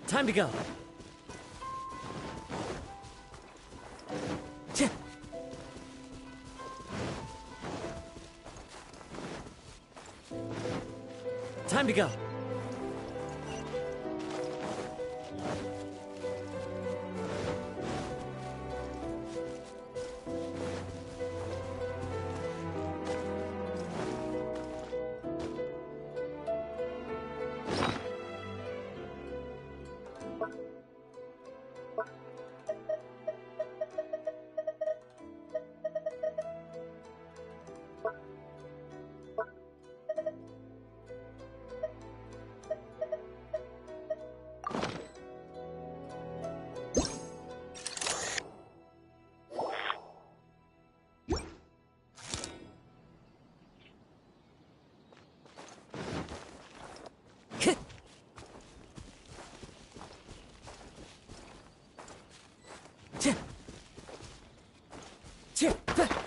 Time to go. Time to go.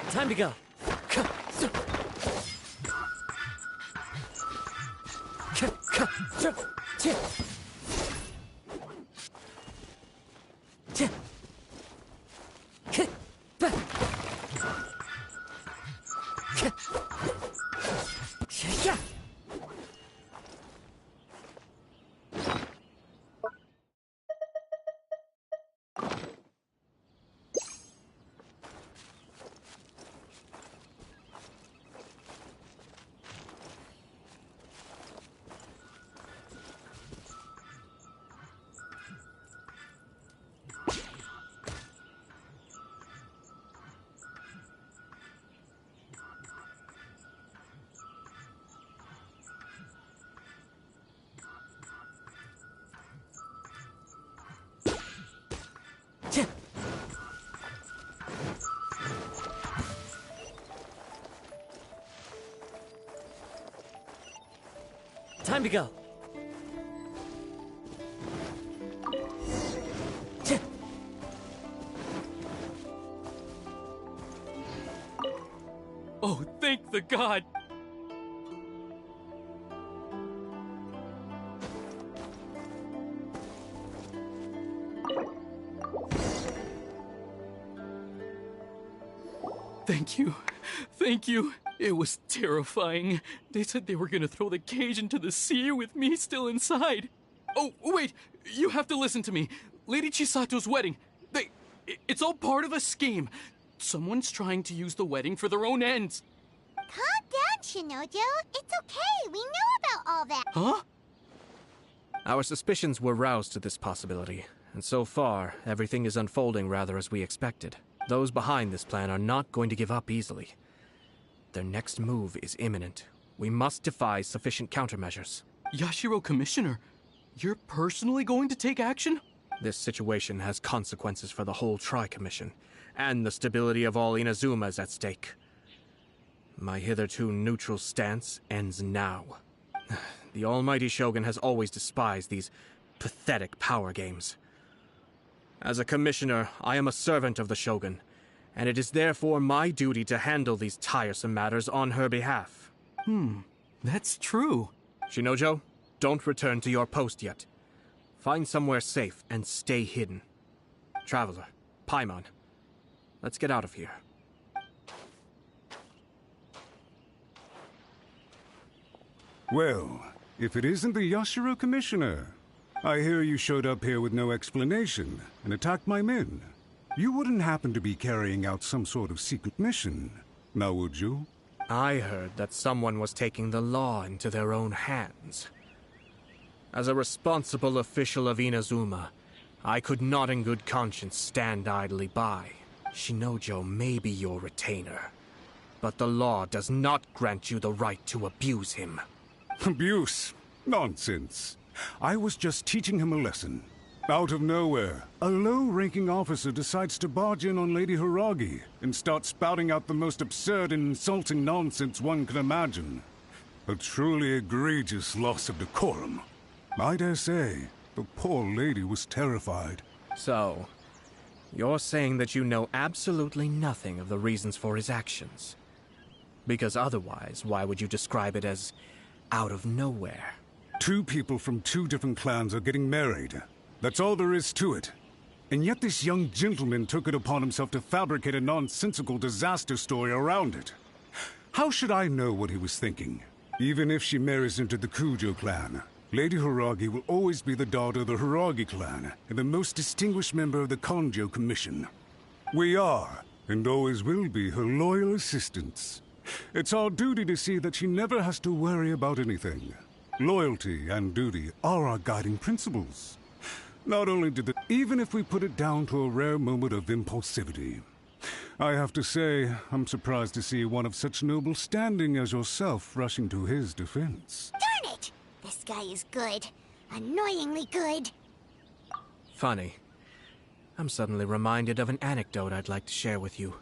Time to go. Time to go. Oh, thank the god! Thank you. Thank you. It was terrifying. They said they were gonna throw the cage into the sea with me still inside. Oh, wait! You have to listen to me. Lady Chisato's wedding. It's all part of a scheme. Someone's trying to use the wedding for their own ends. Calm down, Shinojo. It's okay. We know about all that. Huh? Our suspicions were roused to this possibility, and so far, everything is unfolding rather as we expected. Those behind this plan are not going to give up easily. Their next move is imminent. We must devise sufficient countermeasures. Yashiro Commissioner, you're personally going to take action? This situation has consequences for the whole Tri-Commission, and the stability of all Inazuma is at stake. My hitherto neutral stance ends now. The almighty Shogun has always despised these pathetic power games. As a commissioner, I am a servant of the Shogun, and it is therefore my duty to handle these tiresome matters on her behalf. That's true. Shinojo, don't return to your post yet. Find somewhere safe and stay hidden. Traveler, Paimon, let's get out of here. Well, if it isn't the Yashiro Commissioner. I hear you showed up here with no explanation and attacked my men. You wouldn't happen to be carrying out some sort of secret mission, now would you? I heard that someone was taking the law into their own hands. As a responsible official of Inazuma, I could not in good conscience stand idly by. Shinojo may be your retainer, but the law does not grant you the right to abuse him. Abuse? Nonsense. I was just teaching him a lesson. Out of nowhere, a low-ranking officer decides to barge in on Lady Hiragi and start spouting out the most absurd and insulting nonsense one can imagine. A truly egregious loss of decorum. I dare say, the poor lady was terrified. So, you're saying that you know absolutely nothing of the reasons for his actions? Because otherwise, why would you describe it as out of nowhere? Two people from two different clans are getting married. That's all there is to it. And yet this young gentleman took it upon himself to fabricate a nonsensical disaster story around it. How should I know what he was thinking? Even if she marries into the Kujo clan, Lady Hiragi will always be the daughter of the Hiragi clan and the most distinguished member of the Kanjo Commission. We are, and always will be, her loyal assistants. It's our duty to see that she never has to worry about anything. Loyalty and duty are our guiding principles. Not only even if we put it down to a rare moment of impulsivity. I have to say, I'm surprised to see one of such noble standing as yourself rushing to his defense. Darn it! This guy is good. Annoyingly good. Funny. I'm suddenly reminded of an anecdote I'd like to share with you.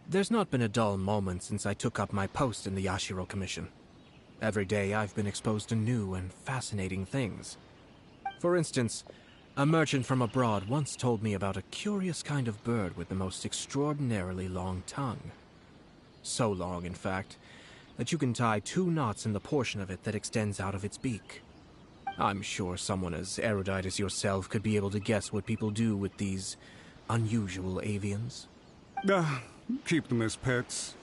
There's not been a dull moment since I took up my post in the Yashiro Commission. Every day I've been exposed to new and fascinating things. For instance, a merchant from abroad once told me about a curious kind of bird with the most extraordinarily long tongue. So long, in fact, that you can tie 2 knots in the portion of it that extends out of its beak. I'm sure someone as erudite as yourself could be able to guess what people do with these unusual avians. Keep them as pets.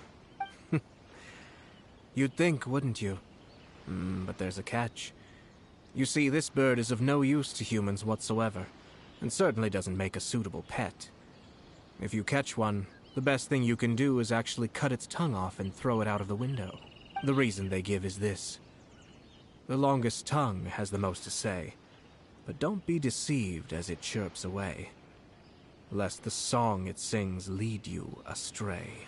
You'd think, wouldn't you? But there's a catch. You see, this bird is of no use to humans whatsoever, and certainly doesn't make a suitable pet. If you catch one, the best thing you can do is actually cut its tongue off and throw it out of the window. The reason they give is this. The longest tongue has the most to say, but don't be deceived as it chirps away, lest the song it sings lead you astray.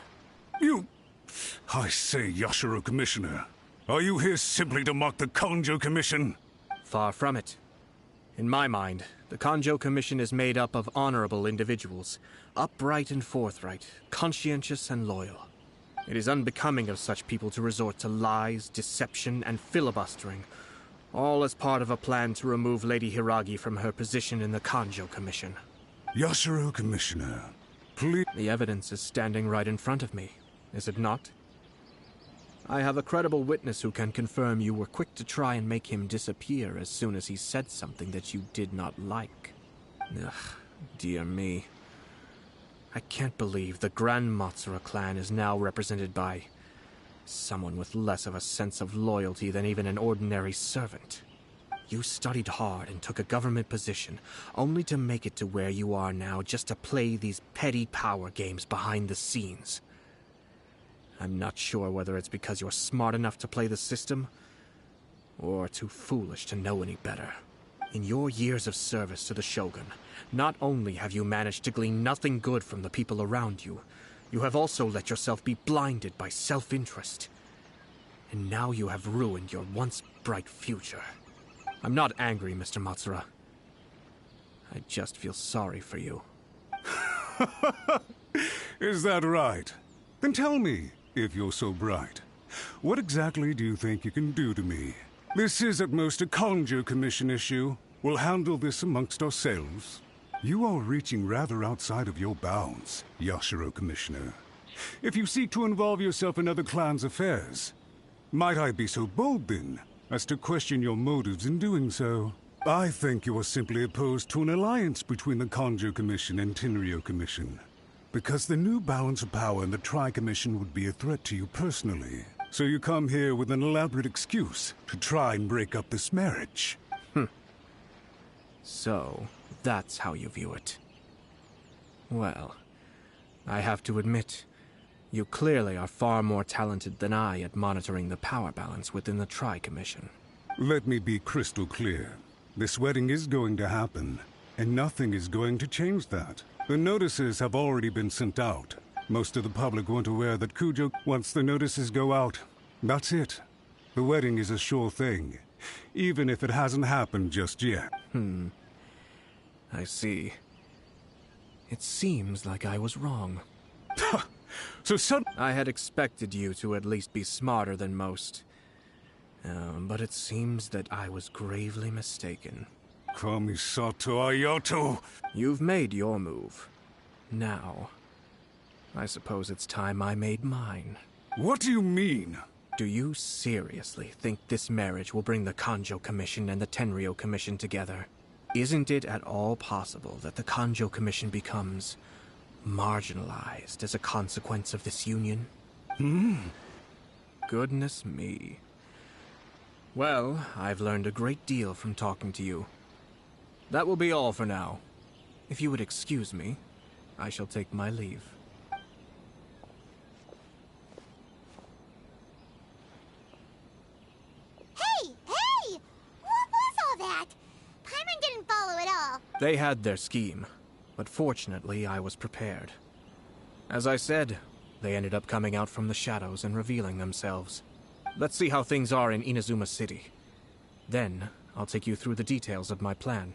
I say, Yashiro Commissioner, are you here simply to mock the Kanjo Commission? Far from it. In my mind, the Kanjo Commission is made up of honorable individuals, upright and forthright, conscientious and loyal. It is unbecoming of such people to resort to lies, deception, and filibustering, all as part of a plan to remove Lady Hiragi from her position in the Kanjo Commission. Yashiro, Commissioner, please... The evidence is standing right in front of me, is it not? I have a credible witness who can confirm you were quick to try and make him disappear as soon as he said something that you did not like. Ugh, dear me. I can't believe the Grand Matsura clan is now represented by someone with less of a sense of loyalty than even an ordinary servant. You studied hard and took a government position, only to make it to where you are now just to play these petty power games behind the scenes. I'm not sure whether it's because you're smart enough to play the system, or too foolish to know any better. In your years of service to the Shogun, not only have you managed to glean nothing good from the people around you, you have also let yourself be blinded by self-interest. And now you have ruined your once bright future. I'm not angry, Mr. Matsura. I just feel sorry for you. Is that right? Then tell me, if you're so bright, what exactly do you think you can do to me? This is at most a Kanjo Commission issue. We'll handle this amongst ourselves. You are reaching rather outside of your bounds, Yashiro, Commissioner. If you seek to involve yourself in other clans' affairs, might I be so bold, then, as to question your motives in doing so? I think you are simply opposed to an alliance between the Kanjo Commission and Tenryo Commission, because the new balance of power in the Tri-Commission would be a threat to you personally. So you come here with an elaborate excuse to try and break up this marriage. So, that's how you view it. Well, I have to admit, you clearly are far more talented than I at monitoring the power balance within the Tri-Commission. Let me be crystal clear. This wedding is going to happen, and nothing is going to change that. The notices have already been sent out. Most of the public weren't aware that Kujo... Once the notices go out, that's it. The wedding is a sure thing, even if it hasn't happened just yet. I see. It seems like I was wrong. I had expected you to at least be smarter than most. But it seems that I was gravely mistaken. Kamisato Ayato! You've made your move. Now, I suppose it's time I made mine. What do you mean? Do you seriously think this marriage will bring the Kanjo Commission and the Tenryo Commission together? Isn't it at all possible that the Kanjo Commission becomes marginalized as a consequence of this union? Goodness me. Well, I've learned a great deal from talking to you. That will be all for now. If you would excuse me, I shall take my leave. Hey! What was all that? Paimon didn't follow at all. They had their scheme, but fortunately I was prepared. As I said, they ended up coming out from the shadows and revealing themselves. Let's see how things are in Inazuma City. Then, I'll take you through the details of my plan.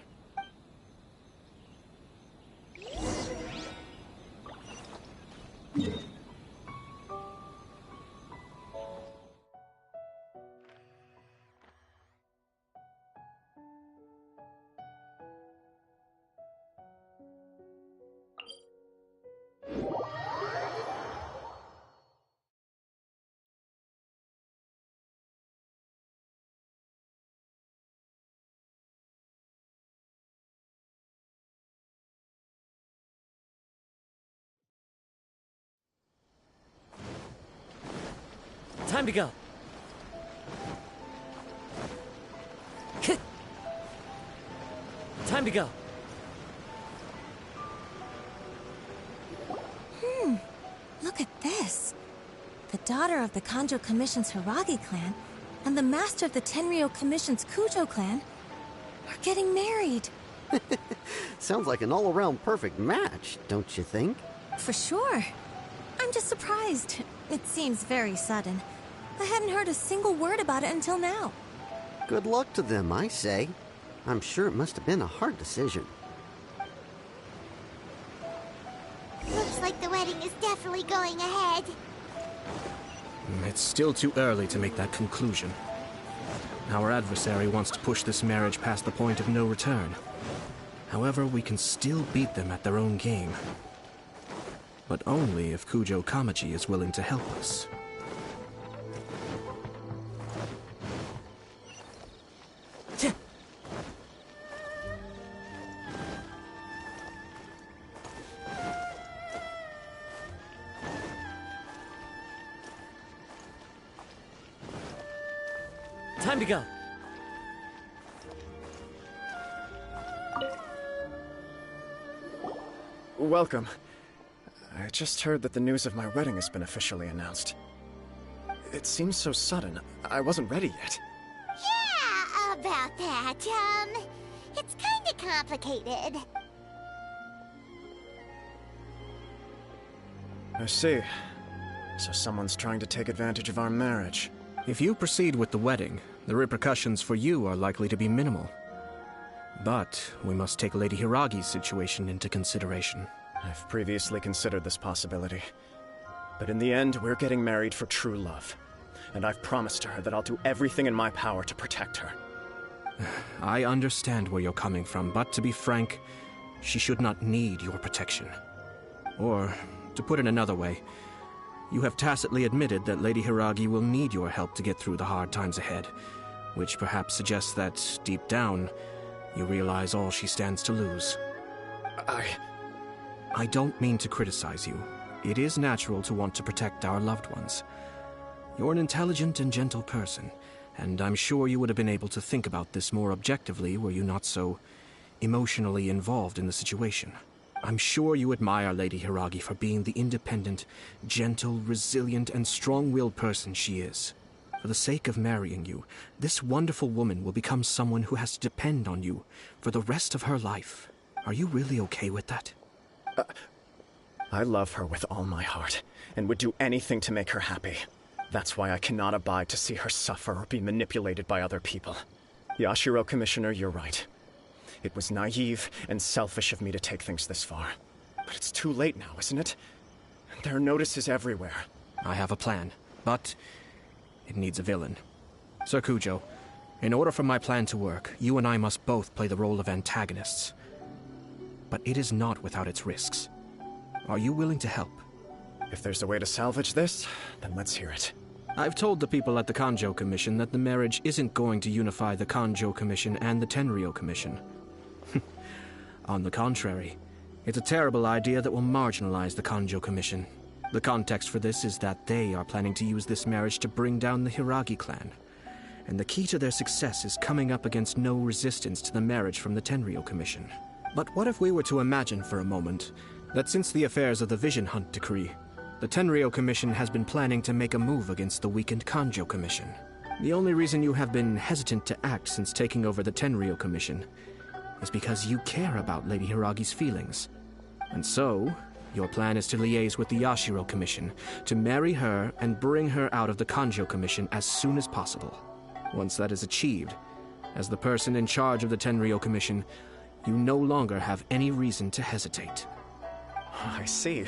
Time to go. Time to go. Look at this. The daughter of the Kanjo Commission's Hiragi clan and the master of the Tenryo Commission's Kujo clan are getting married. Sounds like an all-around perfect match, don't you think? For sure. I'm just surprised. It seems very sudden. I hadn't heard a single word about it until now. Good luck to them, I say. I'm sure it must have been a hard decision. Looks like the wedding is definitely going ahead. It's still too early to make that conclusion. Our adversary wants to push this marriage past the point of no return. However, we can still beat them at their own game. But only if Kujo Kamaji is willing to help us. Time to go. Welcome. I just heard that the news of my wedding has been officially announced. It seems so sudden. I wasn't ready yet. Yeah, about that. It's kinda complicated. I see. So someone's trying to take advantage of our marriage. If you proceed with the wedding, the repercussions for you are likely to be minimal. But we must take Lady Hiragi's situation into consideration. I've previously considered this possibility. But in the end, we're getting married for true love. And I've promised her that I'll do everything in my power to protect her. I understand where you're coming from, but to be frank, she should not need your protection. Or, to put it another way, you have tacitly admitted that Lady Hiragi will need your help to get through the hard times ahead, which perhaps suggests that, deep down, you realize all she stands to lose. I don't mean to criticize you. It is natural to want to protect our loved ones. You're an intelligent and gentle person, and I'm sure you would have been able to think about this more objectively were you not so emotionally involved in the situation. I'm sure you admire Lady Hiragi for being the independent, gentle, resilient, and strong-willed person she is. For the sake of marrying you, this wonderful woman will become someone who has to depend on you for the rest of her life. Are you really okay with that? I love her with all my heart, and would do anything to make her happy. That's why I cannot abide to see her suffer or be manipulated by other people. Yashiro, Commissioner, you're right. It was naive and selfish of me to take things this far. But it's too late now, isn't it? There are notices everywhere. I have a plan, but it needs a villain. Sir Kujo, in order for my plan to work, you and I must both play the role of antagonists. But it is not without its risks. Are you willing to help? If there's a way to salvage this, then let's hear it. I've told the people at the Kanjo Commission that the marriage isn't going to unify the Kanjo Commission and the Tenryou Commission. On the contrary, it's a terrible idea that will marginalize the Kanjo Commission. The context for this is that they are planning to use this marriage to bring down the Hiragi clan. And the key to their success is coming up against no resistance to the marriage from the Tenryou Commission. But what if we were to imagine for a moment that since the affairs of the Vision Hunt decree, the Tenryou Commission has been planning to make a move against the weakened Kanjo Commission? The only reason you have been hesitant to act since taking over the Tenryou Commission is because you care about Lady Hiragi's feelings. And so, your plan is to liaise with the Yashiro Commission, to marry her and bring her out of the Kanjo Commission as soon as possible. Once that is achieved, as the person in charge of the Tenryou Commission, you no longer have any reason to hesitate. I see.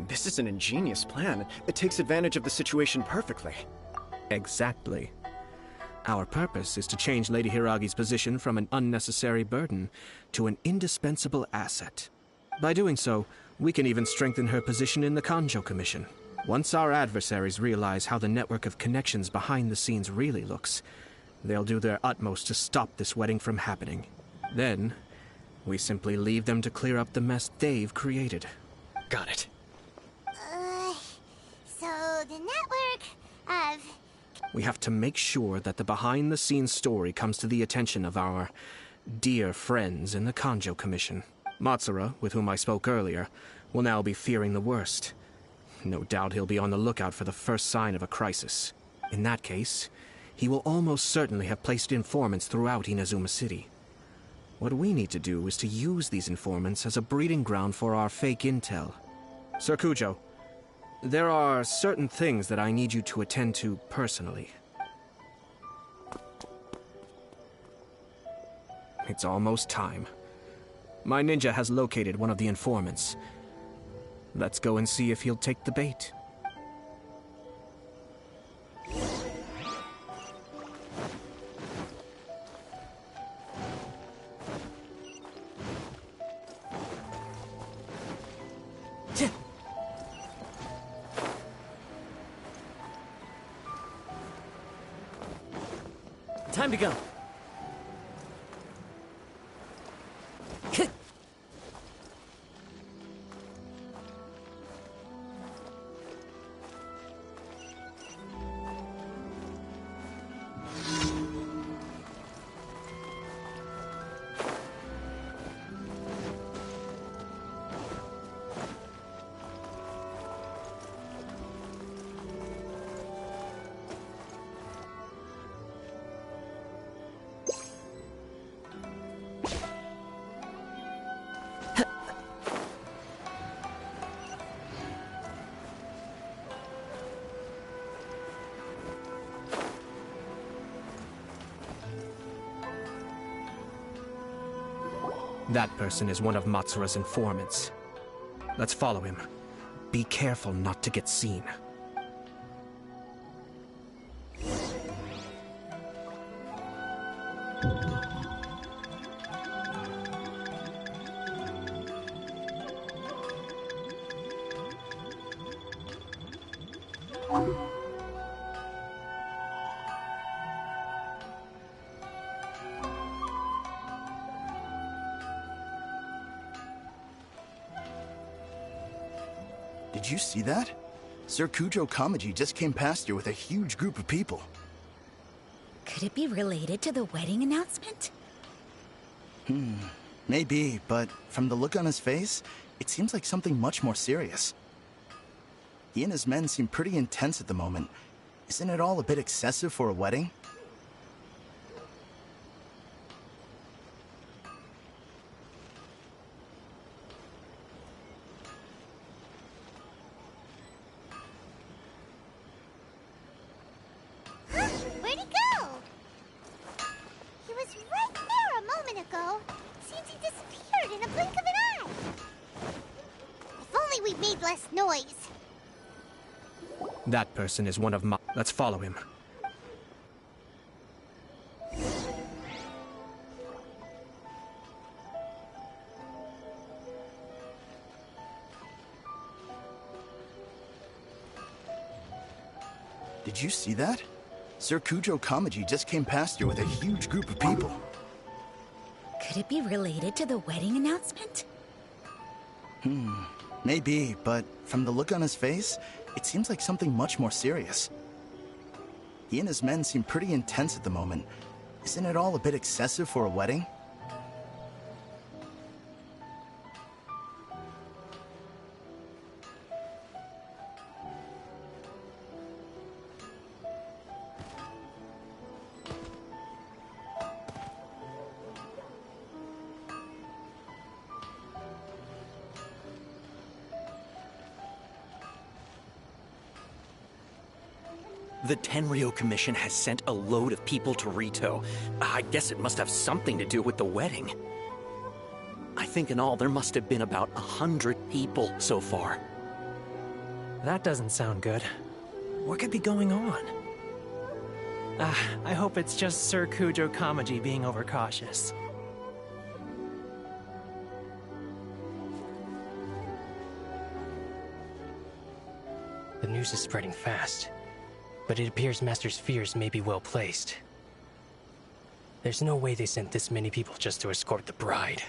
This is an ingenious plan. It takes advantage of the situation perfectly. Exactly. Our purpose is to change Lady Hiragi's position from an unnecessary burden to an indispensable asset. By doing so, we can even strengthen her position in the Kanjo Commission. Once our adversaries realize how the network of connections behind the scenes really looks, they'll do their utmost to stop this wedding from happening. Then, we simply leave them to clear up the mess they've created. Got it. So the network of... We have to make sure that the behind-the-scenes story comes to the attention of our dear friends in the Kanjo Commission. Matsura, with whom I spoke earlier, will now be fearing the worst. No doubt he'll be on the lookout for the first sign of a crisis. In that case, he will almost certainly have placed informants throughout Inazuma City. What we need to do is to use these informants as a breeding ground for our fake intel. Sir Kujo, there are certain things that I need you to attend to personally. It's almost time. My ninja has located one of the informants. Let's go and see if he'll take the bait. Time to go. That person is one of Matsura's informants. Let's follow him. Be careful not to get seen. Did you see that? Sir Kujo Kamaji just came past here with a huge group of people. Could it be related to the wedding announcement? Maybe, but from the look on his face, it seems like something much more serious. He and his men seem pretty intense at the moment. Isn't it all a bit excessive for a wedding? Where'd he go? He was right there a moment ago. Seems he disappeared in a blink of an eye. If only we made less noise. That person is one of Ma... Let's follow him. Did you see that? Sir Kujo Kamaji just came past here with a huge group of people. Could it be related to the wedding announcement? Maybe, but from the look on his face, it seems like something much more serious. He and his men seem pretty intense at the moment. Isn't it all a bit excessive for a wedding? The Tenryo Commission has sent a load of people to Rito. I guess it must have something to do with the wedding. I think in all there must have been about 100 people so far. That doesn't sound good. What could be going on? I hope it's just Sir Kujo Kamaji being overcautious. The news is spreading fast, but it appears Master's fears may be well placed. There's no way they sent this many people just to escort the bride.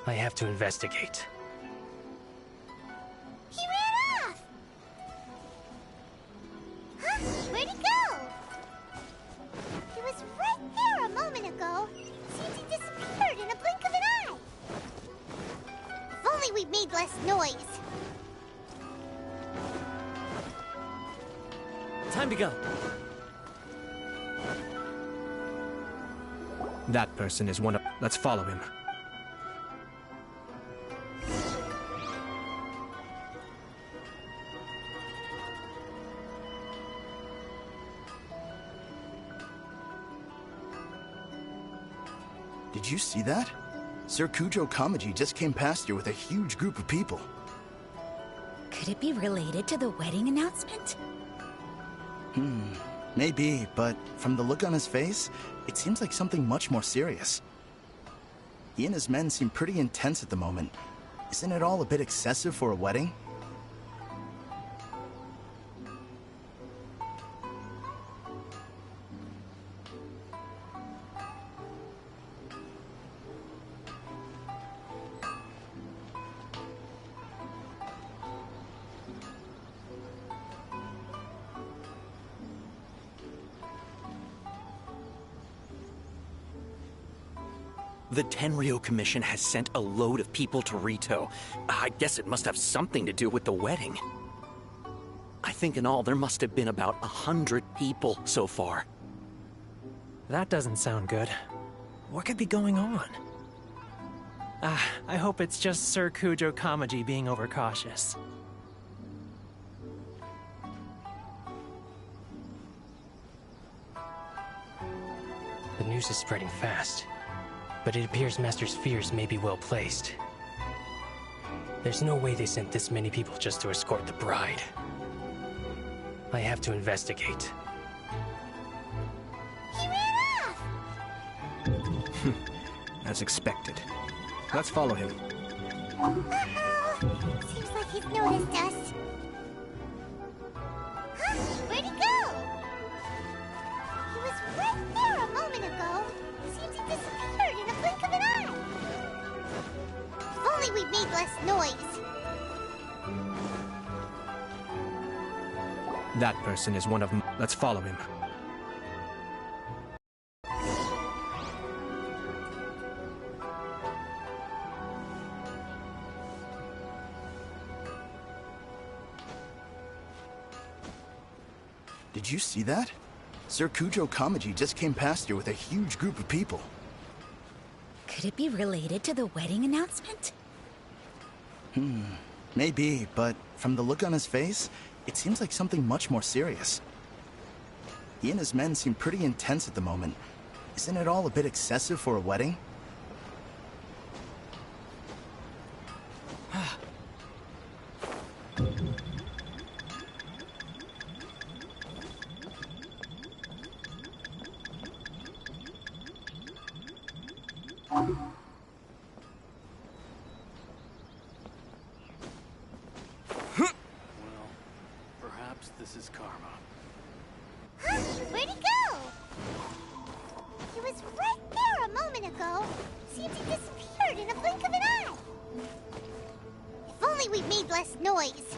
I have to investigate. He ran off! Huh? Where'd he go? He was right there a moment ago. Seems he disappeared in a blink of an eye. If only we made less noise. Time to go. That person is one of... Let's follow him. Did you see that? Sir Kujo Kamaji just came past here with a huge group of people. Could it be related to the wedding announcement? Maybe, but from the look on his face, it seems like something much more serious. He and his men seem pretty intense at the moment. Isn't it all a bit excessive for a wedding? The Tenryo Commission has sent a load of people to Rito. I guess it must have something to do with the wedding. I think in all there must have been about 100 people so far. That doesn't sound good. What could be going on? I hope it's just Sir Kujo Kamaji being overcautious. The news is spreading fast, but it appears Master's fears may be well placed. There's no way they sent this many people just to escort the bride. I have to investigate. He ran off! As expected. Let's follow him. Seems like he's noticed us. Huh? Where'd he go? He was right there a moment ago. Seems he disappeared in a blink of an eye. If only we'd made less noise. That person is one of... Let's follow him. Did you see that? Sir Kujo Kamaji just came past here with a huge group of people. Could it be related to the wedding announcement? Maybe, but from the look on his face, it seems like something much more serious. He and his men seem pretty intense at the moment. Isn't it all a bit excessive for a wedding? Perhaps this is karma. Huh? Where'd he go? He was right there a moment ago. Seems he disappeared in a blink of an eye. If only we'd made less noise.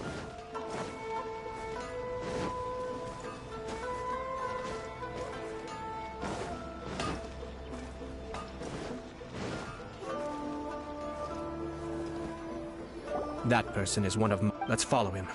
That person is one of... Let's follow him.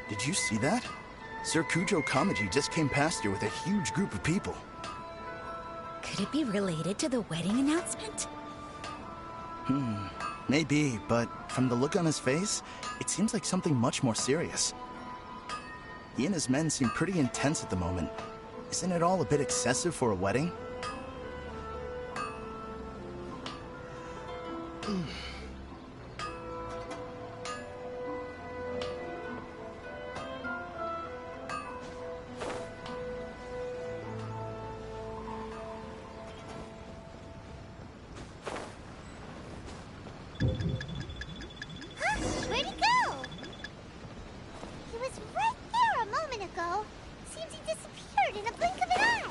Did you see that? Sir Kujo Kamaji just came past here with a huge group of people. Could it be related to the wedding announcement? Maybe, but from the look on his face, it seems like something much more serious. He and his men seem pretty intense at the moment. Isn't it all a bit excessive for a wedding? Huh? Where'd he go? He was right there a moment ago. Seems he disappeared in a blink of an eye.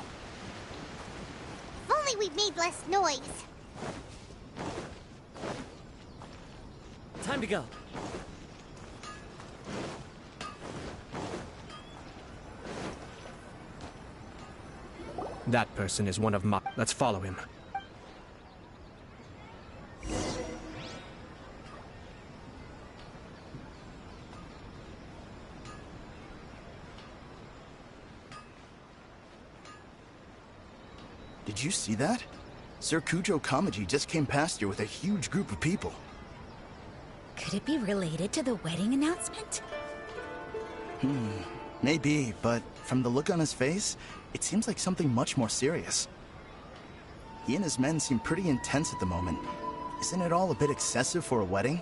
If only we'd made less noise. Time to go. That person is one of my... Let's follow him. Did you see that? Sir Kujo Kamaji just came past here with a huge group of people. Could it be related to the wedding announcement? Maybe, but from the look on his face, it seems like something much more serious. He and his men seem pretty intense at the moment. Isn't it all a bit excessive for a wedding?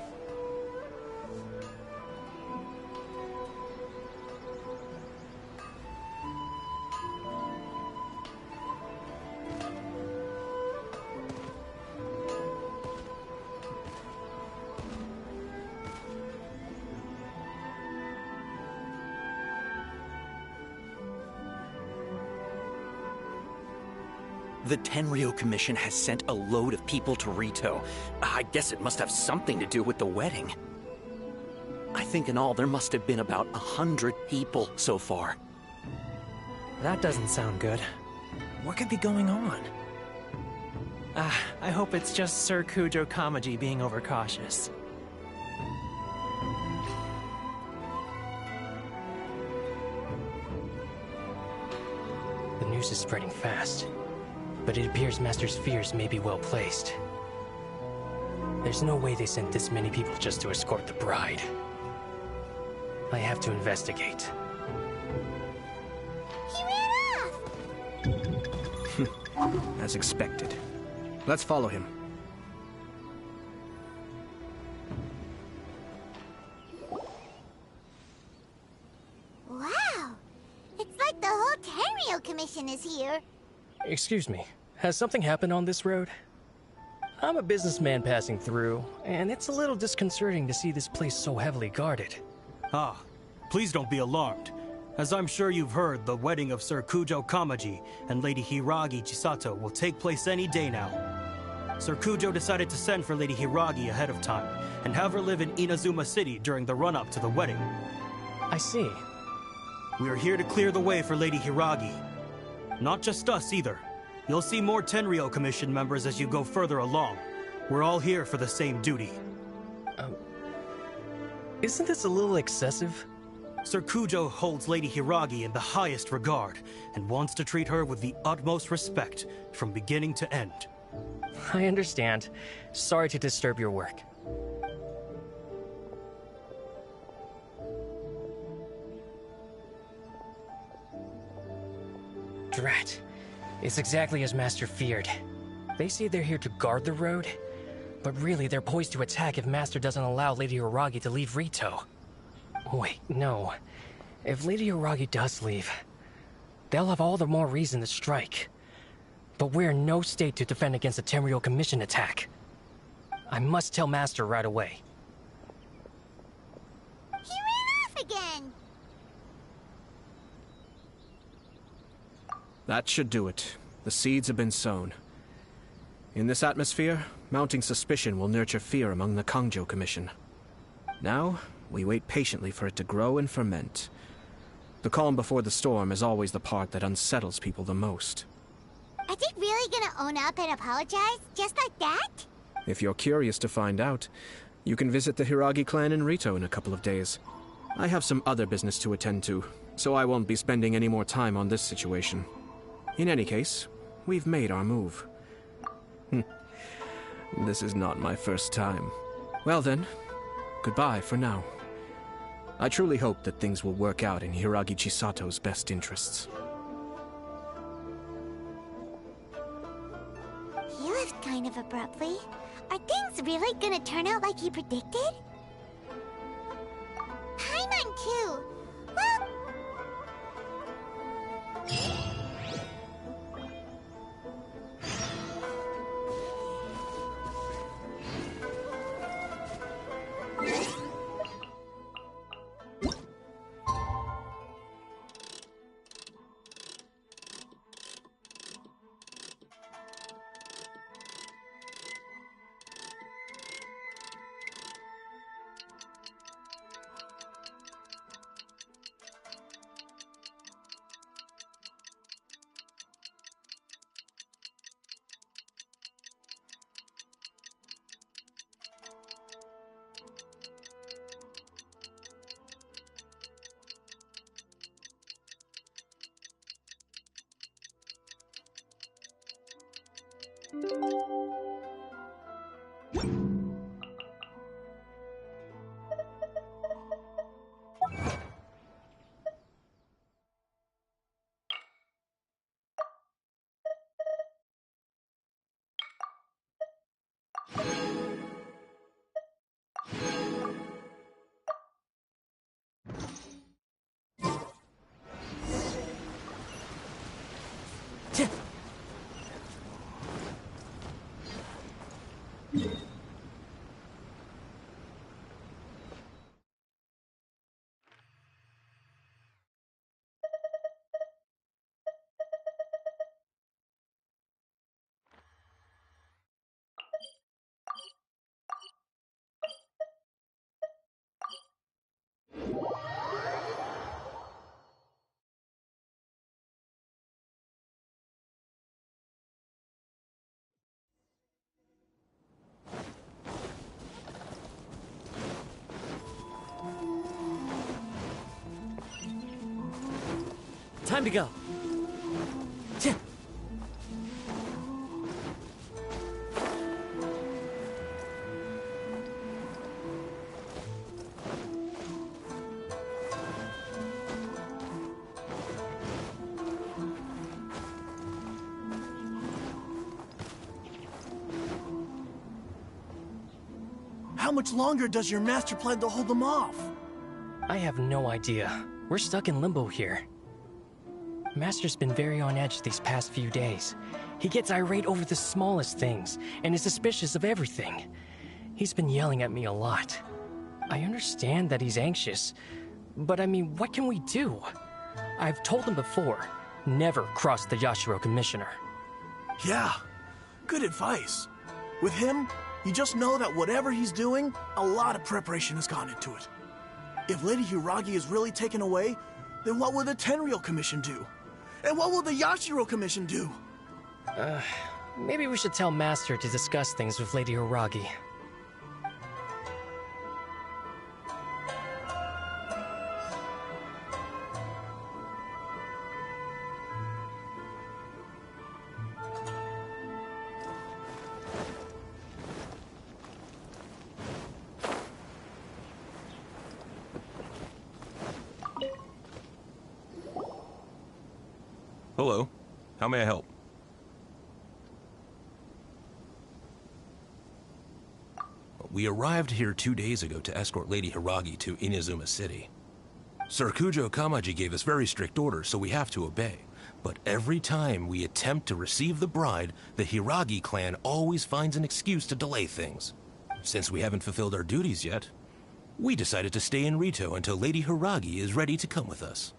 The Tenryo Commission has sent a load of people to Rito. I guess it must have something to do with the wedding. I think in all there must have been about 100 people so far. That doesn't sound good. What could be going on? I hope it's just Sir Kujo Kamaji being overcautious. The news is spreading fast, but it appears Master's fears may be well placed. There's no way they sent this many people just to escort the bride. I have to investigate. He ran off! As expected. Let's follow him. Wow! It's like the whole Tenryo Commission is here. Excuse me, has something happened on this road? I'm a businessman passing through, and it's a little disconcerting to see this place so heavily guarded. Ah, please don't be alarmed. As I'm sure you've heard, the wedding of Sir Kujo Kamaji and Lady Hiragi Chisato will take place any day now. Sir Kujo decided to send for Lady Hiragi ahead of time, and have her live in Inazuma City during the run-up to the wedding. I see. We are here to clear the way for Lady Hiragi. Not just us, either. You'll see more Tenryo Commission members as you go further along. We're all here for the same duty. Isn't this a little excessive? Sir Kujo holds Lady Hiragi in the highest regard, and wants to treat her with the utmost respect, from beginning to end. I understand. Sorry to disturb your work. Drat. It's exactly as Master feared. They say they're here to guard the road, but really they're poised to attack if Master doesn't allow Lady Hiragi to leave Rito. Wait, no. If Lady Hiragi does leave, they'll have all the more reason to strike. But we're in no state to defend against a Tenryo Commission attack. I must tell Master right away. He ran off again! That should do it. The seeds have been sown. In this atmosphere, mounting suspicion will nurture fear among the Kangjo Commission. Now, we wait patiently for it to grow and ferment. The calm before the storm is always the part that unsettles people the most. Are they really gonna own up and apologize, just like that? If you're curious to find out, you can visit the Hiragi clan in Rito in a couple of days. I have some other business to attend to, so I won't be spending any more time on this situation. In any case, we've made our move. This is not my first time. Well then, goodbye for now. I truly hope that things will work out in Hiragi Chisato's best interests. He left kind of abruptly. Are things really gonna turn out like he predicted? Paimon too. Well... Time to go. How much longer does your master plan to hold them off? I have no idea. We're stuck in limbo here. Master's been very on edge these past few days. He gets irate over the smallest things, and is suspicious of everything. He's been yelling at me a lot. I understand that he's anxious, but I mean, what can we do? I've told him before, never cross the Yashiro Commissioner. Yeah, good advice. With him, you just know that whatever he's doing, a lot of preparation has gone into it. If Lady Hiragi is really taken away, then what will the Tenryou Commission do? And what will the Yashiro Commission do? Maybe we should tell Master to discuss things with Lady Hiragi. Hello. How may I help? We arrived here 2 days ago to escort Lady Hiragi to Inazuma City. Sir Kujo Kamaji gave us very strict orders, so we have to obey. But every time we attempt to receive the bride, the Hiragi clan always finds an excuse to delay things. Since we haven't fulfilled our duties yet, we decided to stay in Rito until Lady Hiragi is ready to come with us.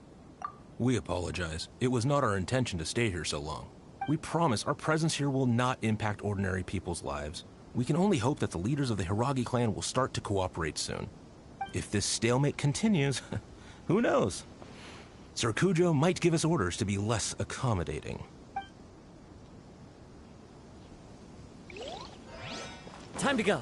We apologize. It was not our intention to stay here so long. We promise our presence here will not impact ordinary people's lives. We can only hope that the leaders of the Hiragi clan will start to cooperate soon. If this stalemate continues, who knows? Sir Kujo might give us orders to be less accommodating. Time to go.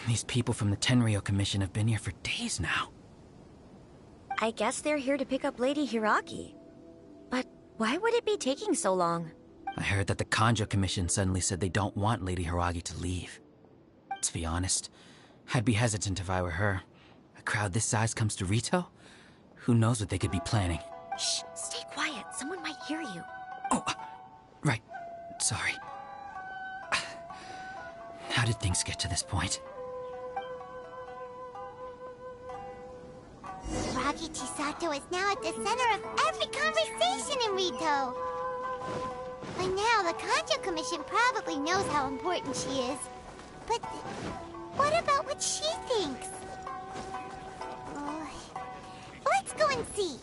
These people from the Tenryou Commission have been here for days now. I guess they're here to pick up Lady Hiragi. But why would it be taking so long? I heard that the Kanjo Commission suddenly said they don't want Lady Hiragi to leave. To be honest, I'd be hesitant if I were her. A crowd this size comes to Rito? Who knows what they could be planning? Shh, stay quiet. Someone might hear you. Right. Sorry. How did things get to this point? Hiragi Chisato is now at the center of every conversation in Rito. By now, the Kanjo Commission probably knows how important she is. But what about what she thinks? Let's go and see.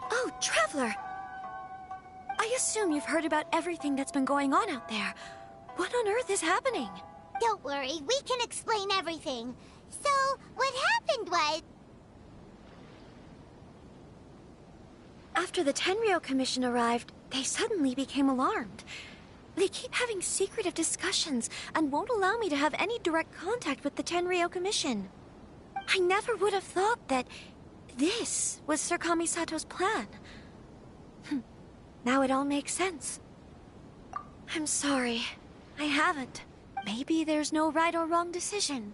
Oh, Traveler! I assume you've heard about everything that's been going on out there. What on earth is happening? Don't worry, we can explain everything. So, what happened was... After the Tenryou Commission arrived, they suddenly became alarmed. They keep having secretive discussions and won't allow me to have any direct contact with the Tenryou Commission. I never would have thought that this was Sir Kamisato's plan. Now it all makes sense. I'm sorry. I haven't. Maybe there's no right or wrong decision.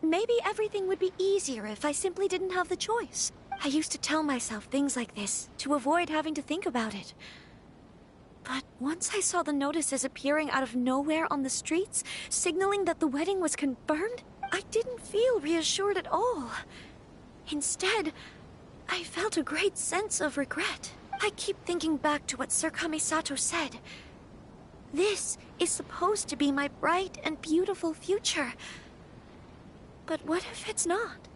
Maybe everything would be easier if I simply didn't have the choice. I used to tell myself things like this to avoid having to think about it. But once I saw the notices appearing out of nowhere on the streets, signaling that the wedding was confirmed, I didn't feel reassured at all. Instead, I felt a great sense of regret. I keep thinking back to what Sir Kamisato said. This is supposed to be my bright and beautiful future. But what if it's not?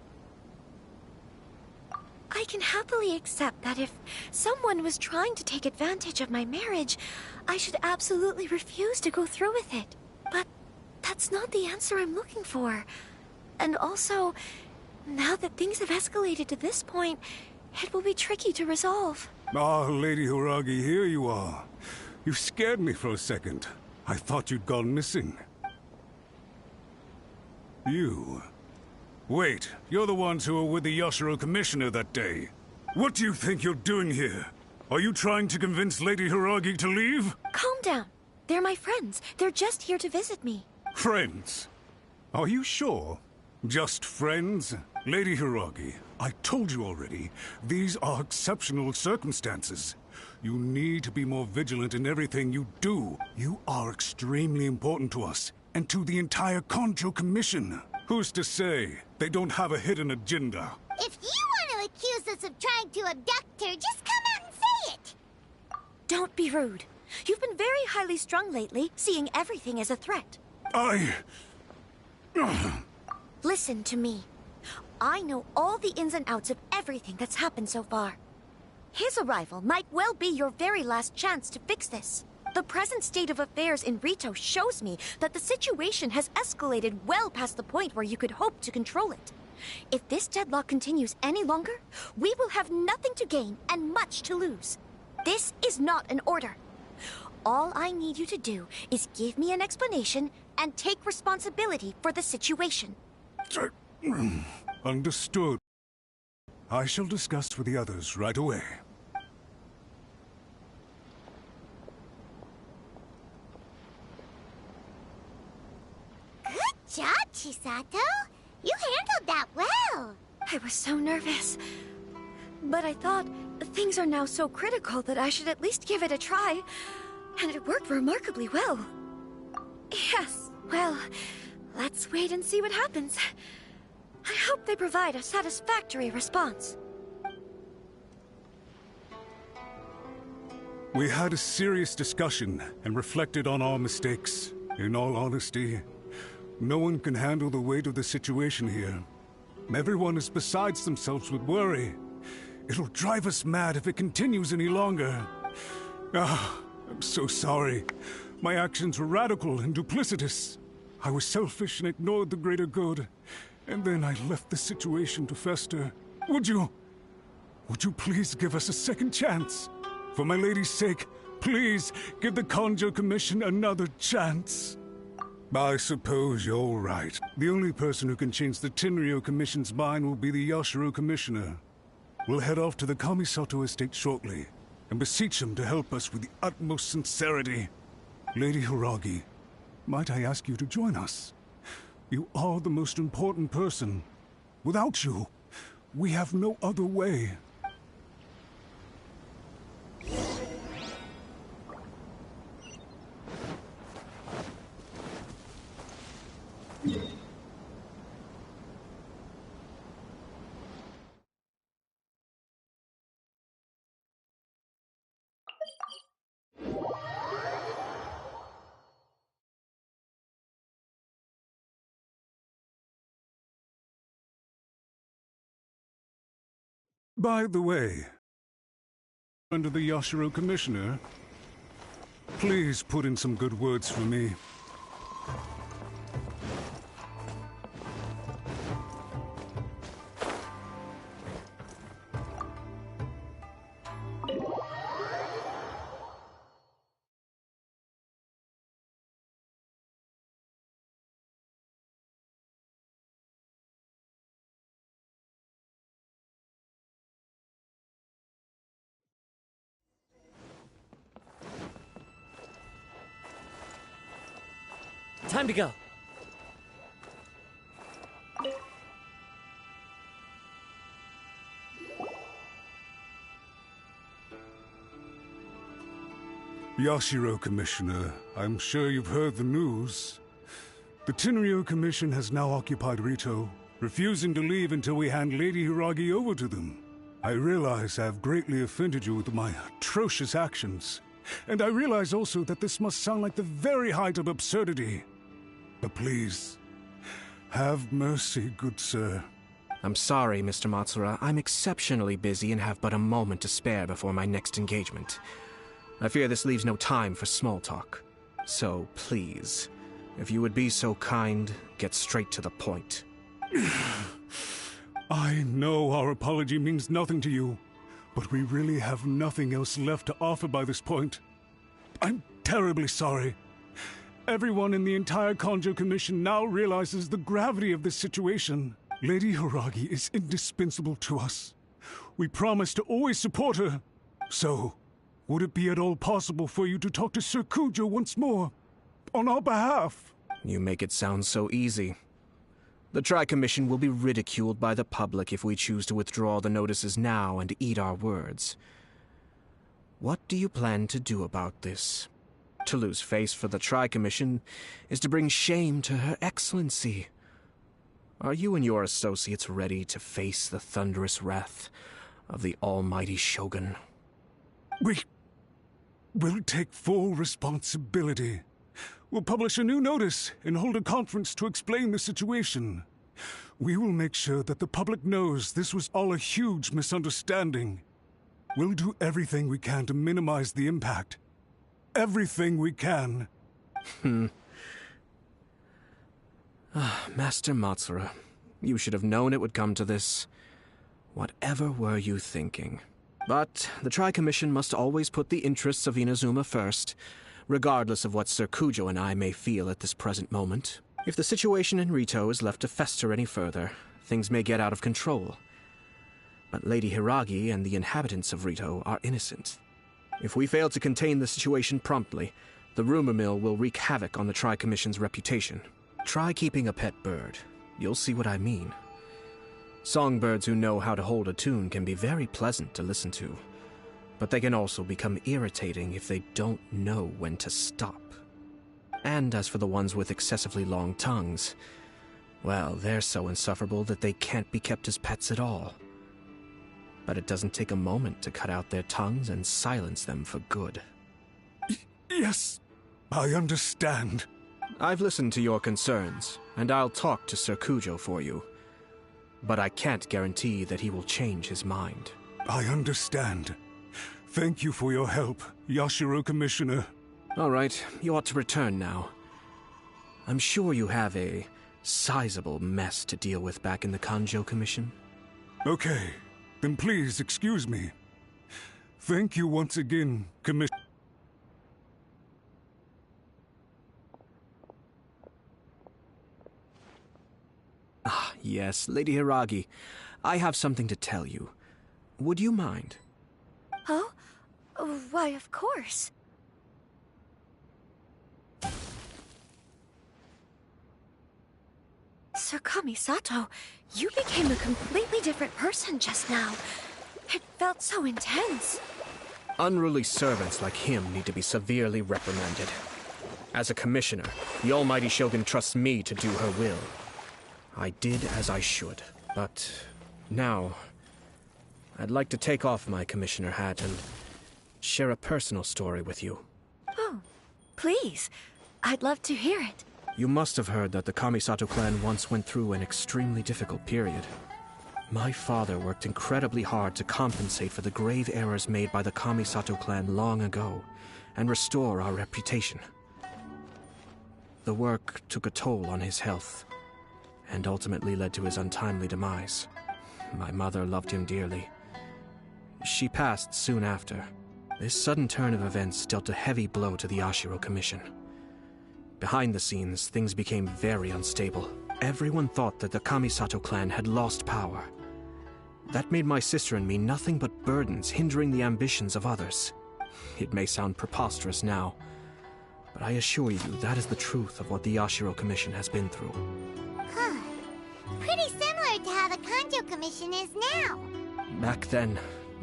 I can happily accept that if someone was trying to take advantage of my marriage, I should absolutely refuse to go through with it. But That's not the answer I'm looking for. And also, now that things have escalated to this point, it will be tricky to resolve. Ah, Lady Hiragi, here you are. You scared me for a second. I thought you'd gone missing. You... Wait, you're the ones who were with the Yashiro Commissioner that day. What do you think you're doing here? Are you trying to convince Lady Hiragi to leave? Calm down. They're my friends. They're just here to visit me. Friends? Are you sure? Just friends? Lady Hiragi, I told you already, these are exceptional circumstances. You need to be more vigilant in everything you do. You are extremely important to us, and to the entire Kanjo Commission. Who's to say they don't have a hidden agenda? If you want to accuse us of trying to abduct her, just come out and say it! Don't be rude. You've been very highly strung lately, seeing everything as a threat. Listen to me. I know all the ins and outs of everything that's happened so far. His arrival might well be your very last chance to fix this. The present state of affairs in Rito shows me that the situation has escalated well past the point where you could hope to control it. If this deadlock continues any longer, we will have nothing to gain and much to lose. This is not an order. All I need you to do is give me an explanation and take responsibility for the situation. Understood. I shall discuss with the others right away. Good job, Chisato. You handled that well. I was so nervous. But I thought things are now so critical that I should at least give it a try. And it worked remarkably well. Yes, well, let's wait and see what happens. I hope they provide a satisfactory response. We had a serious discussion and reflected on our mistakes. In all honesty, no one can handle the weight of the situation here. Everyone is besides themselves with worry. It'll drive us mad if it continues any longer. I'm so sorry. My actions were radical and duplicitous. I was selfish and ignored the greater good. And then I left the situation to fester. Would you please give us a second chance? For my lady's sake, please give the Kanjo Commission another chance. I suppose you're right. The only person who can change the Tenryo Commission's mind will be the Yashiro Commissioner. We'll head off to the Kamisato estate shortly, and beseech him to help us with the utmost sincerity. Lady Hiragi, might I ask you to join us? You are the most important person. Without you, we have no other way. By the way, under the Yashiro Commissioner, please put in some good words for me. Time to go. Yashiro Commissioner, I'm sure you've heard the news. The Tenryo Commission has now occupied Rito, refusing to leave until we hand Lady Hiragi over to them. I realize I have greatly offended you with my atrocious actions, and I realize also that this must sound like the very height of absurdity. But please, have mercy, good sir. I'm sorry, Mr. Matsura. I'm exceptionally busy and have but a moment to spare before my next engagement. I fear this leaves no time for small talk. So, please, If you would be so kind, get straight to the point. I know our apology means nothing to you, but we really have nothing else left to offer by this point. I'm terribly sorry. Everyone in the entire Kanjo Commission now realizes the gravity of this situation. Lady Hiragi is indispensable to us. We promise to always support her. So, would it be at all possible for you to talk to Sir Kujo once more? On our behalf? You make it sound so easy. The Tri-Commission will be ridiculed by the public if we choose to withdraw the notices now and eat our words. What do you plan to do about this? To lose face for the Tri-Commission is to bring shame to Her Excellency. Are you and your associates ready to face the thunderous wrath of the almighty Shogun? We will take full responsibility. We'll publish a new notice and hold a conference to explain the situation. We will make sure that the public knows this was all a huge misunderstanding. We'll do everything we can to minimize the impact. Everything we can. Master Matsura, you should have known it would come to this. Whatever were you thinking? But the Tri-Commission must always put the interests of Inazuma first, regardless of what Sir Kujo and I may feel at this present moment. If the situation in Rito is left to fester any further, things may get out of control. But Lady Hiragi and the inhabitants of Rito are innocent. If we fail to contain the situation promptly, the rumor mill will wreak havoc on the Tri-Commission's reputation. Try keeping a pet bird. You'll see what I mean. Songbirds who know how to hold a tune can be very pleasant to listen to, but they can also become irritating if they don't know when to stop. And as for the ones with excessively long tongues, well, they're so insufferable that they can't be kept as pets at all. But it doesn't take a moment to cut out their tongues and silence them for good. Yes, I understand. I've listened to your concerns, and I'll talk to Sir Kujo for you. But I can't guarantee that he will change his mind. I understand. Thank you for your help, Yashiro Commissioner. All right, you ought to return now. I'm sure you have a sizable mess to deal with back in the Kanjo Commission. Okay, then please excuse me. Thank you once again, Commissioner. Ah, yes, Lady Hiragi. I have something to tell you. Would you mind? Oh? Why, of course. Sir Kamisato, you became a completely different person just now. It felt so intense. Unruly servants like him need to be severely reprimanded. As a commissioner, the almighty Shogun trusts me to do her will. I did as I should, but now I'd like to take off my commissioner hat and share a personal story with you. Oh, please. I'd love to hear it. You must have heard that the Kamisato clan once went through an extremely difficult period. My father worked incredibly hard to compensate for the grave errors made by the Kamisato clan long ago and restore our reputation. The work took a toll on his health and ultimately led to his untimely demise. My mother loved him dearly. She passed soon after. This sudden turn of events dealt a heavy blow to the Yashiro Commission. Behind the scenes, things became very unstable. Everyone thought that the Kamisato clan had lost power. That made my sister and me nothing but burdens, hindering the ambitions of others. It may sound preposterous now, but I assure you that is the truth of what the Yashiro Commission has been through. Huh. Pretty similar to how the Kanjo Commission is now. Back then,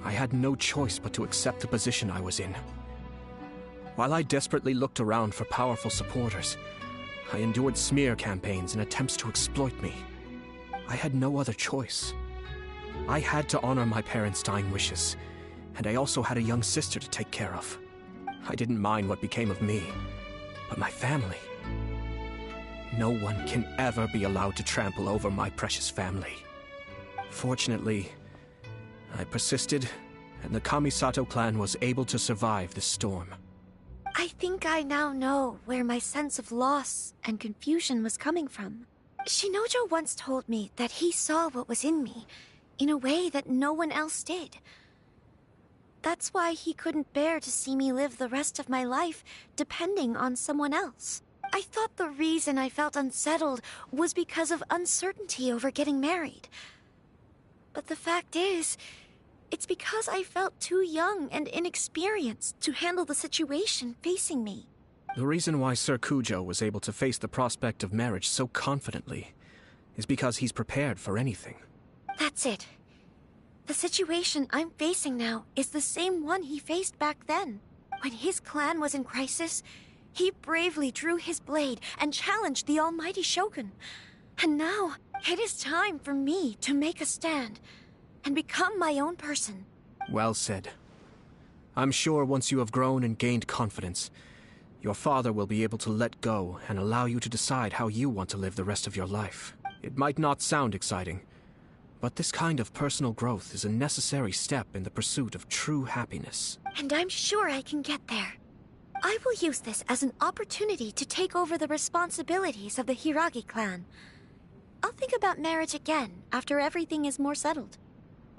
I had no choice but to accept the position I was in. While I desperately looked around for powerful supporters, I endured smear campaigns and attempts to exploit me. I had no other choice. I had to honor my parents' dying wishes, and I also had a young sister to take care of. I didn't mind what became of me, but my family. No one can ever be allowed to trample over my precious family. Fortunately, I persisted, and the Kamisato clan was able to survive this storm. I think I now know where my sense of loss and confusion was coming from. Shinojo once told me that he saw what was in me in a way that no one else did. That's why he couldn't bear to see me live the rest of my life depending on someone else. I thought the reason I felt unsettled was because of uncertainty over getting married. But the fact is, it's because I felt too young and inexperienced to handle the situation facing me. The reason why Sir Kujo was able to face the prospect of marriage so confidently is because he's prepared for anything. That's it. The situation I'm facing now is the same one he faced back then. When his clan was in crisis, he bravely drew his blade and challenged the almighty Shogun. And now, it is time for me to make a stand and become my own person. Well said. I'm sure once you have grown and gained confidence, your father will be able to let go and allow you to decide how you want to live the rest of your life. It might not sound exciting, but this kind of personal growth is a necessary step in the pursuit of true happiness. And I'm sure I can get there. I will use this as an opportunity to take over the responsibilities of the Hiragi clan. I'll think about marriage again after everything is more settled.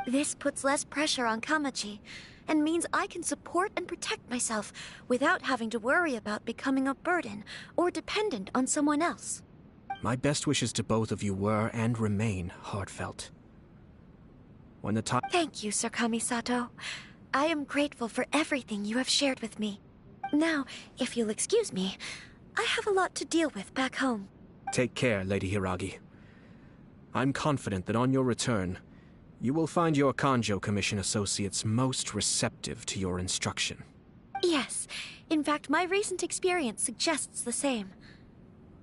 This puts less pressure on Kamachi, and means I can support and protect myself without having to worry about becoming a burden or dependent on someone else. My best wishes to both of you were and remain heartfelt. When the time— Thank you, Sir Kamisato. I am grateful for everything you have shared with me. Now, if you'll excuse me, I have a lot to deal with back home. Take care, Lady Hiragi. I'm confident that on your return, you will find your Kanjo Commission associates most receptive to your instruction. Yes. In fact, my recent experience suggests the same.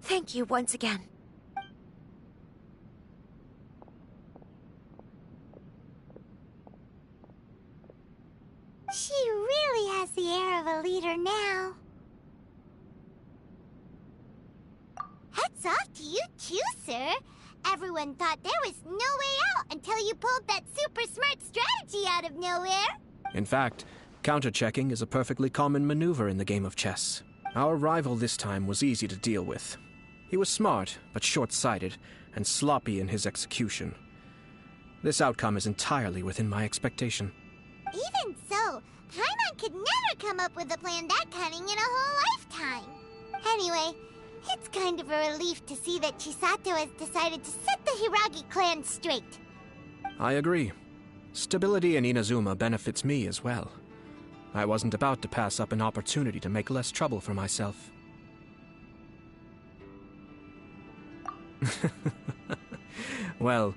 Thank you once again. She really has the air of a leader now. Hats off to you too, sir. Everyone thought there was no way out until you pulled that super smart strategy out of nowhere. In fact, counter-checking is a perfectly common maneuver in the game of chess. Our rival this time was easy to deal with. He was smart, but short-sighted, and sloppy in his execution. This outcome is entirely within my expectation. Even so, Paimon could never come up with a plan that cunning in a whole lifetime. Anyway, it's kind of a relief to see that Chisato has decided to set the Hiragi clan straight. I agree. Stability in Inazuma benefits me as well. I wasn't about to pass up an opportunity to make less trouble for myself. Well,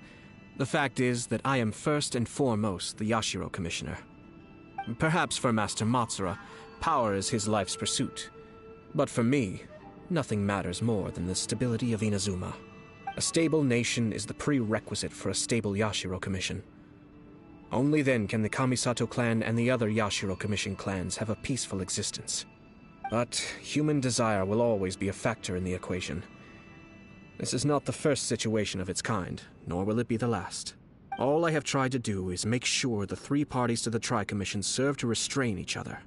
the fact is that I am first and foremost the Yashiro Commissioner. Perhaps for Master Matsura, power is his life's pursuit. But for me, nothing matters more than the stability of Inazuma. A stable nation is the prerequisite for a stable Yashiro Commission. Only then can the Kamisato clan and the other Yashiro Commission clans have a peaceful existence. But human desire will always be a factor in the equation. This is not the first situation of its kind, nor will it be the last. All I have tried to do is make sure the three parties to the Tri-Commission serve to restrain each other.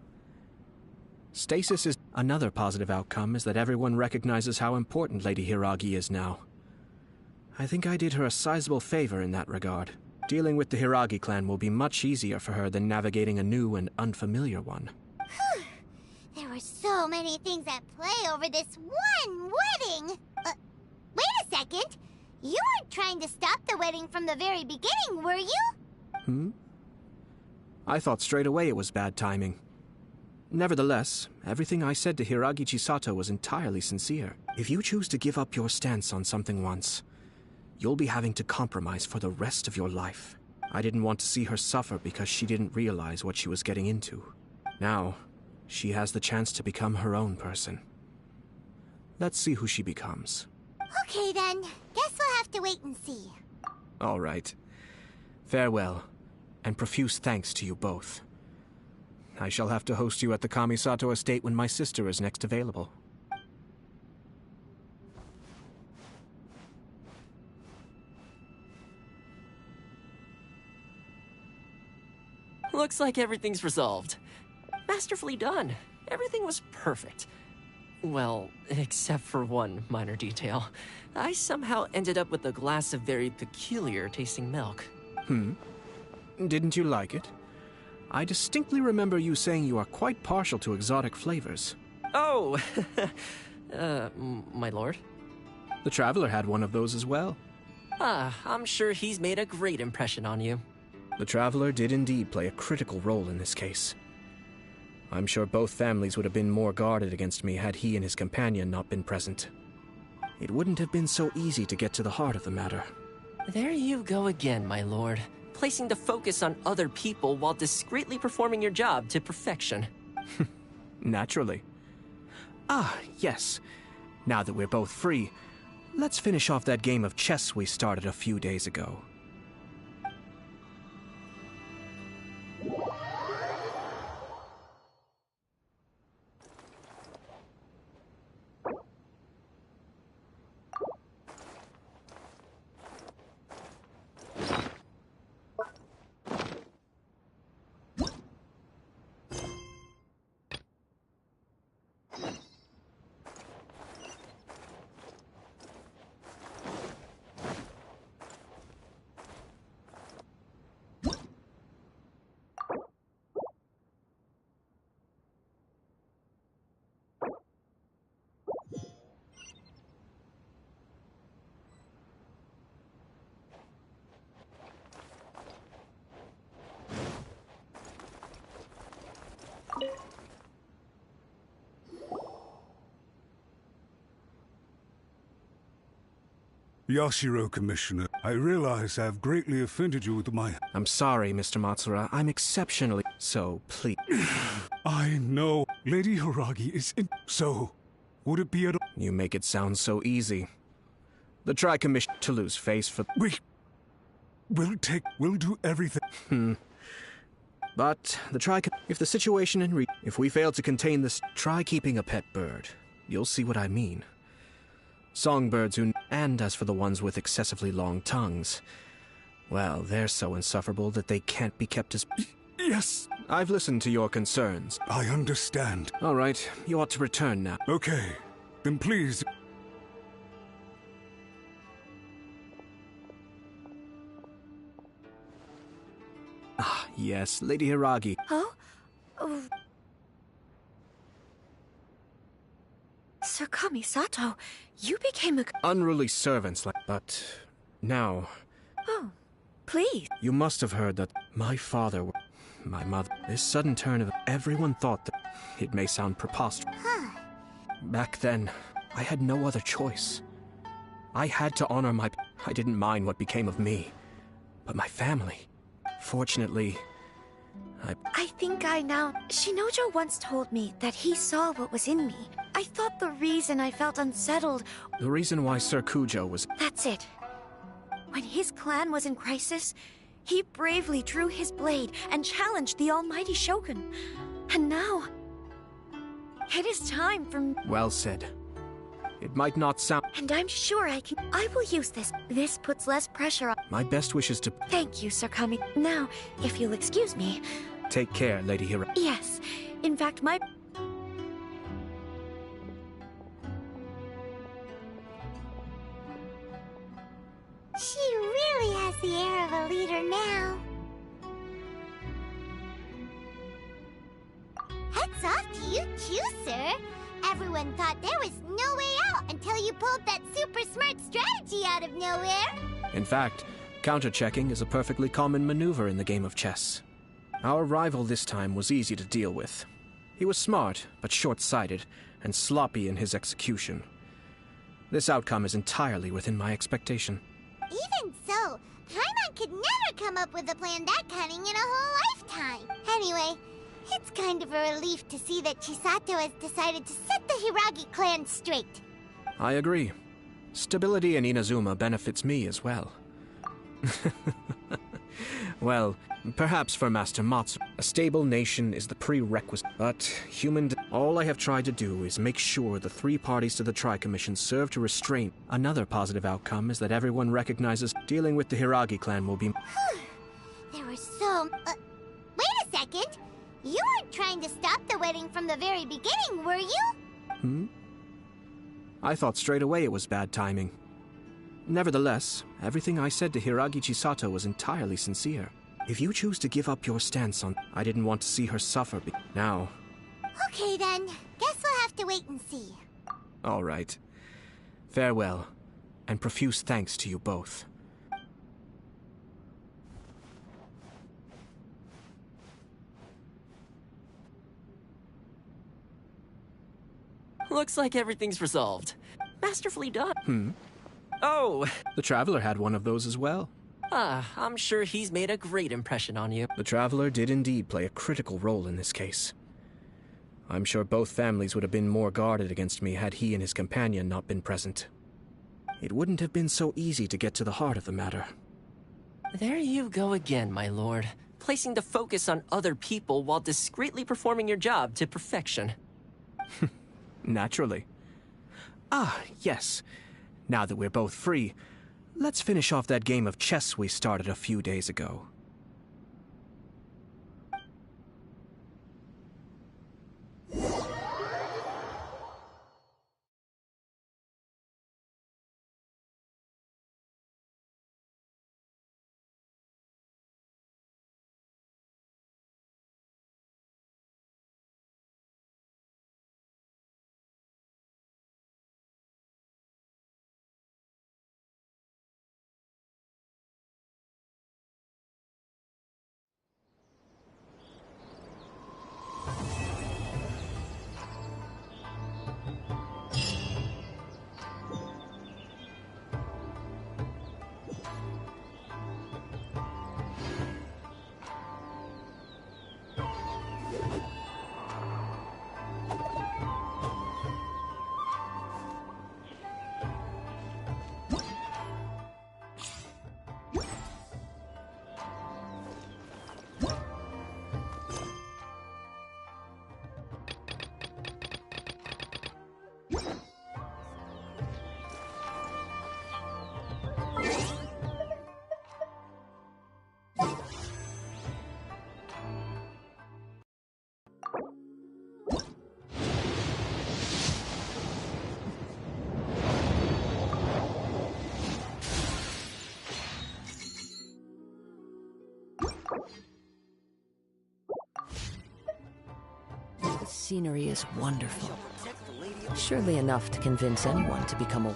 Stasis is another positive outcome is that everyone recognizes how important Lady Hiragi is now. I think I did her a sizable favor in that regard. Dealing with the Hiragi clan will be much easier for her than navigating a new and unfamiliar one. Whew. There were so many things at play over this one wedding. Wait a second. You weren't trying to stop the wedding from the very beginning, were you? I thought straight away it was bad timing. Nevertheless, everything I said to Hiragi Chisato was entirely sincere. If you choose to give up your stance on something once, you'll be having to compromise for the rest of your life. I didn't want to see her suffer because she didn't realize what she was getting into. Now, she has the chance to become her own person. Let's see who she becomes. Okay then, guess we'll have to wait and see. All right. Farewell, and profuse thanks to you both. I shall have to host you at the Kamisato estate when my sister is next available. Looks like everything's resolved. Masterfully done. everything was perfect. Well, except for one minor detail. I somehow ended up with a glass of very peculiar tasting milk. Didn't you like it? I distinctly remember you saying you are quite partial to exotic flavors. Oh, my lord? The Traveler had one of those as well. I'm sure he's made a great impression on you. The Traveler did indeed play a critical role in this case. I'm sure both families would have been more guarded against me had he and his companion not been present. It wouldn't have been so easy to get to the heart of the matter. There you go again, my lord. Placing the focus on other people while discreetly performing your job to perfection. Naturally. Yes. Now that we're both free, let's finish off that game of chess we started a few days ago. Yashiro, Commissioner, I realize I've greatly offended you with my... I'm sorry, Mr. Matsura. I'm exceptionally... So, please... I know. Lady Hiragi is in... So, would it be at all... You make it sound so easy. The Tri-Commission... To lose face for... We'll do everything... But, the If the situation in If we fail to contain this... Try keeping a pet bird. You'll see what I mean. Songbirds who... And as for the ones with excessively long tongues, well, they're so insufferable that they can't be kept as... Yes! I've listened to your concerns. I understand. All right, you ought to return now. Okay, then please... Yes, Lady Hiragi. Oh? Sir Kamisato, you became a... Unruly servants but now... Oh, please. You must have heard that my father, my mother... This sudden turn of... Everyone thought that... It may sound preposterous. Back then, I had no other choice. I had to honor my... I didn't mind what became of me. But my family... Fortunately... I think I now... Shinojo once told me that he saw what was in me. I thought the reason I felt unsettled... The reason why Sir Kujo was... That's it. When his clan was in crisis, he bravely drew his blade and challenged the almighty Shogun. And now... It is time for... Well said. It might not sound... And I'm sure I can... I will use this. This puts less pressure on... My best wishes to... Thank you, Sir Kami. Now, if you'll excuse me... Take care, Lady Hira. Yes. In fact, my... She really has the air of a leader now. Hats off to you too, sir. Everyone thought there was no way out until you pulled that super smart strategy out of nowhere. In fact, counter-checking is a perfectly common maneuver in the game of chess. Our rival this time was easy to deal with. He was smart, but short-sighted, and sloppy in his execution. This outcome is entirely within my expectation. Even so, Paimon could never come up with a plan that cunning in a whole lifetime. Anyway, it's kind of a relief to see that Chisato has decided to set the Hiragi clan straight. I agree. Stability in Inazuma benefits me as well. Well, perhaps for Master Matsu, a stable nation is the prerequisite, but all I have tried to do is make sure the three parties to the Tri-Commission serve to restrain. Another positive outcome is that everyone recognizes dealing with the Hiragi clan will be... There were so... wait a second! You weren't trying to stop the wedding from the very beginning, were you? I thought straight away it was bad timing. Nevertheless, everything I said to Hiragi Chisato was entirely sincere. If you choose to give up your stance on... I didn't want to see her suffer now. Okay then, guess we'll have to wait and see. All right. Farewell, and profuse thanks to you both. Looks like everything's resolved. Masterfully done. Oh! The Traveler had one of those as well. I'm sure he's made a great impression on you. The Traveler did indeed play a critical role in this case. I'm sure both families would have been more guarded against me had he and his companion not been present. It wouldn't have been so easy to get to the heart of the matter. There you go again, my lord. Placing the focus on other people while discreetly performing your job to perfection. Naturally. Yes. Now that we're both free, let's finish off that game of chess we started a few days ago. The scenery is wonderful. Surely enough to convince anyone to become a...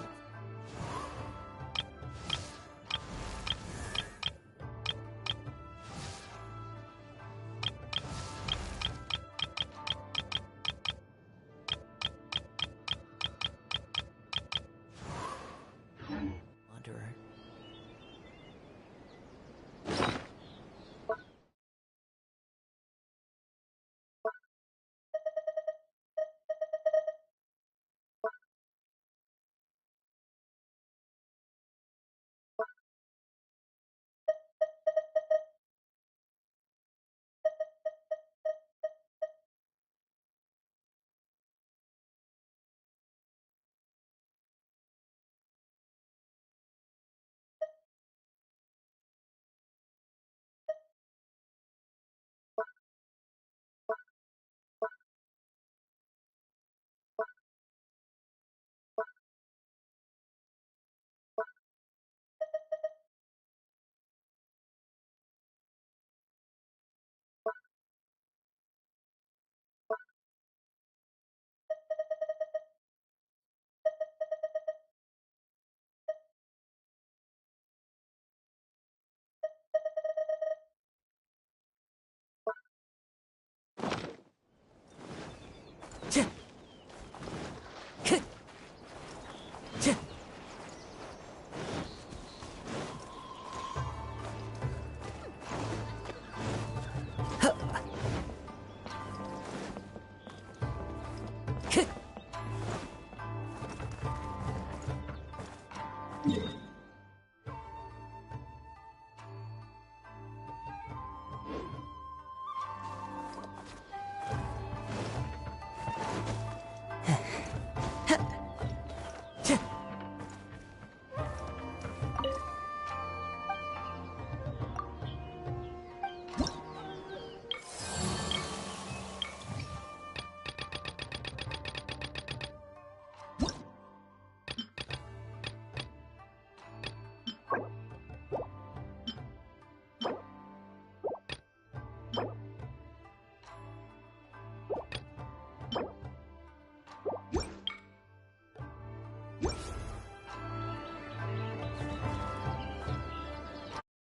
wanderer.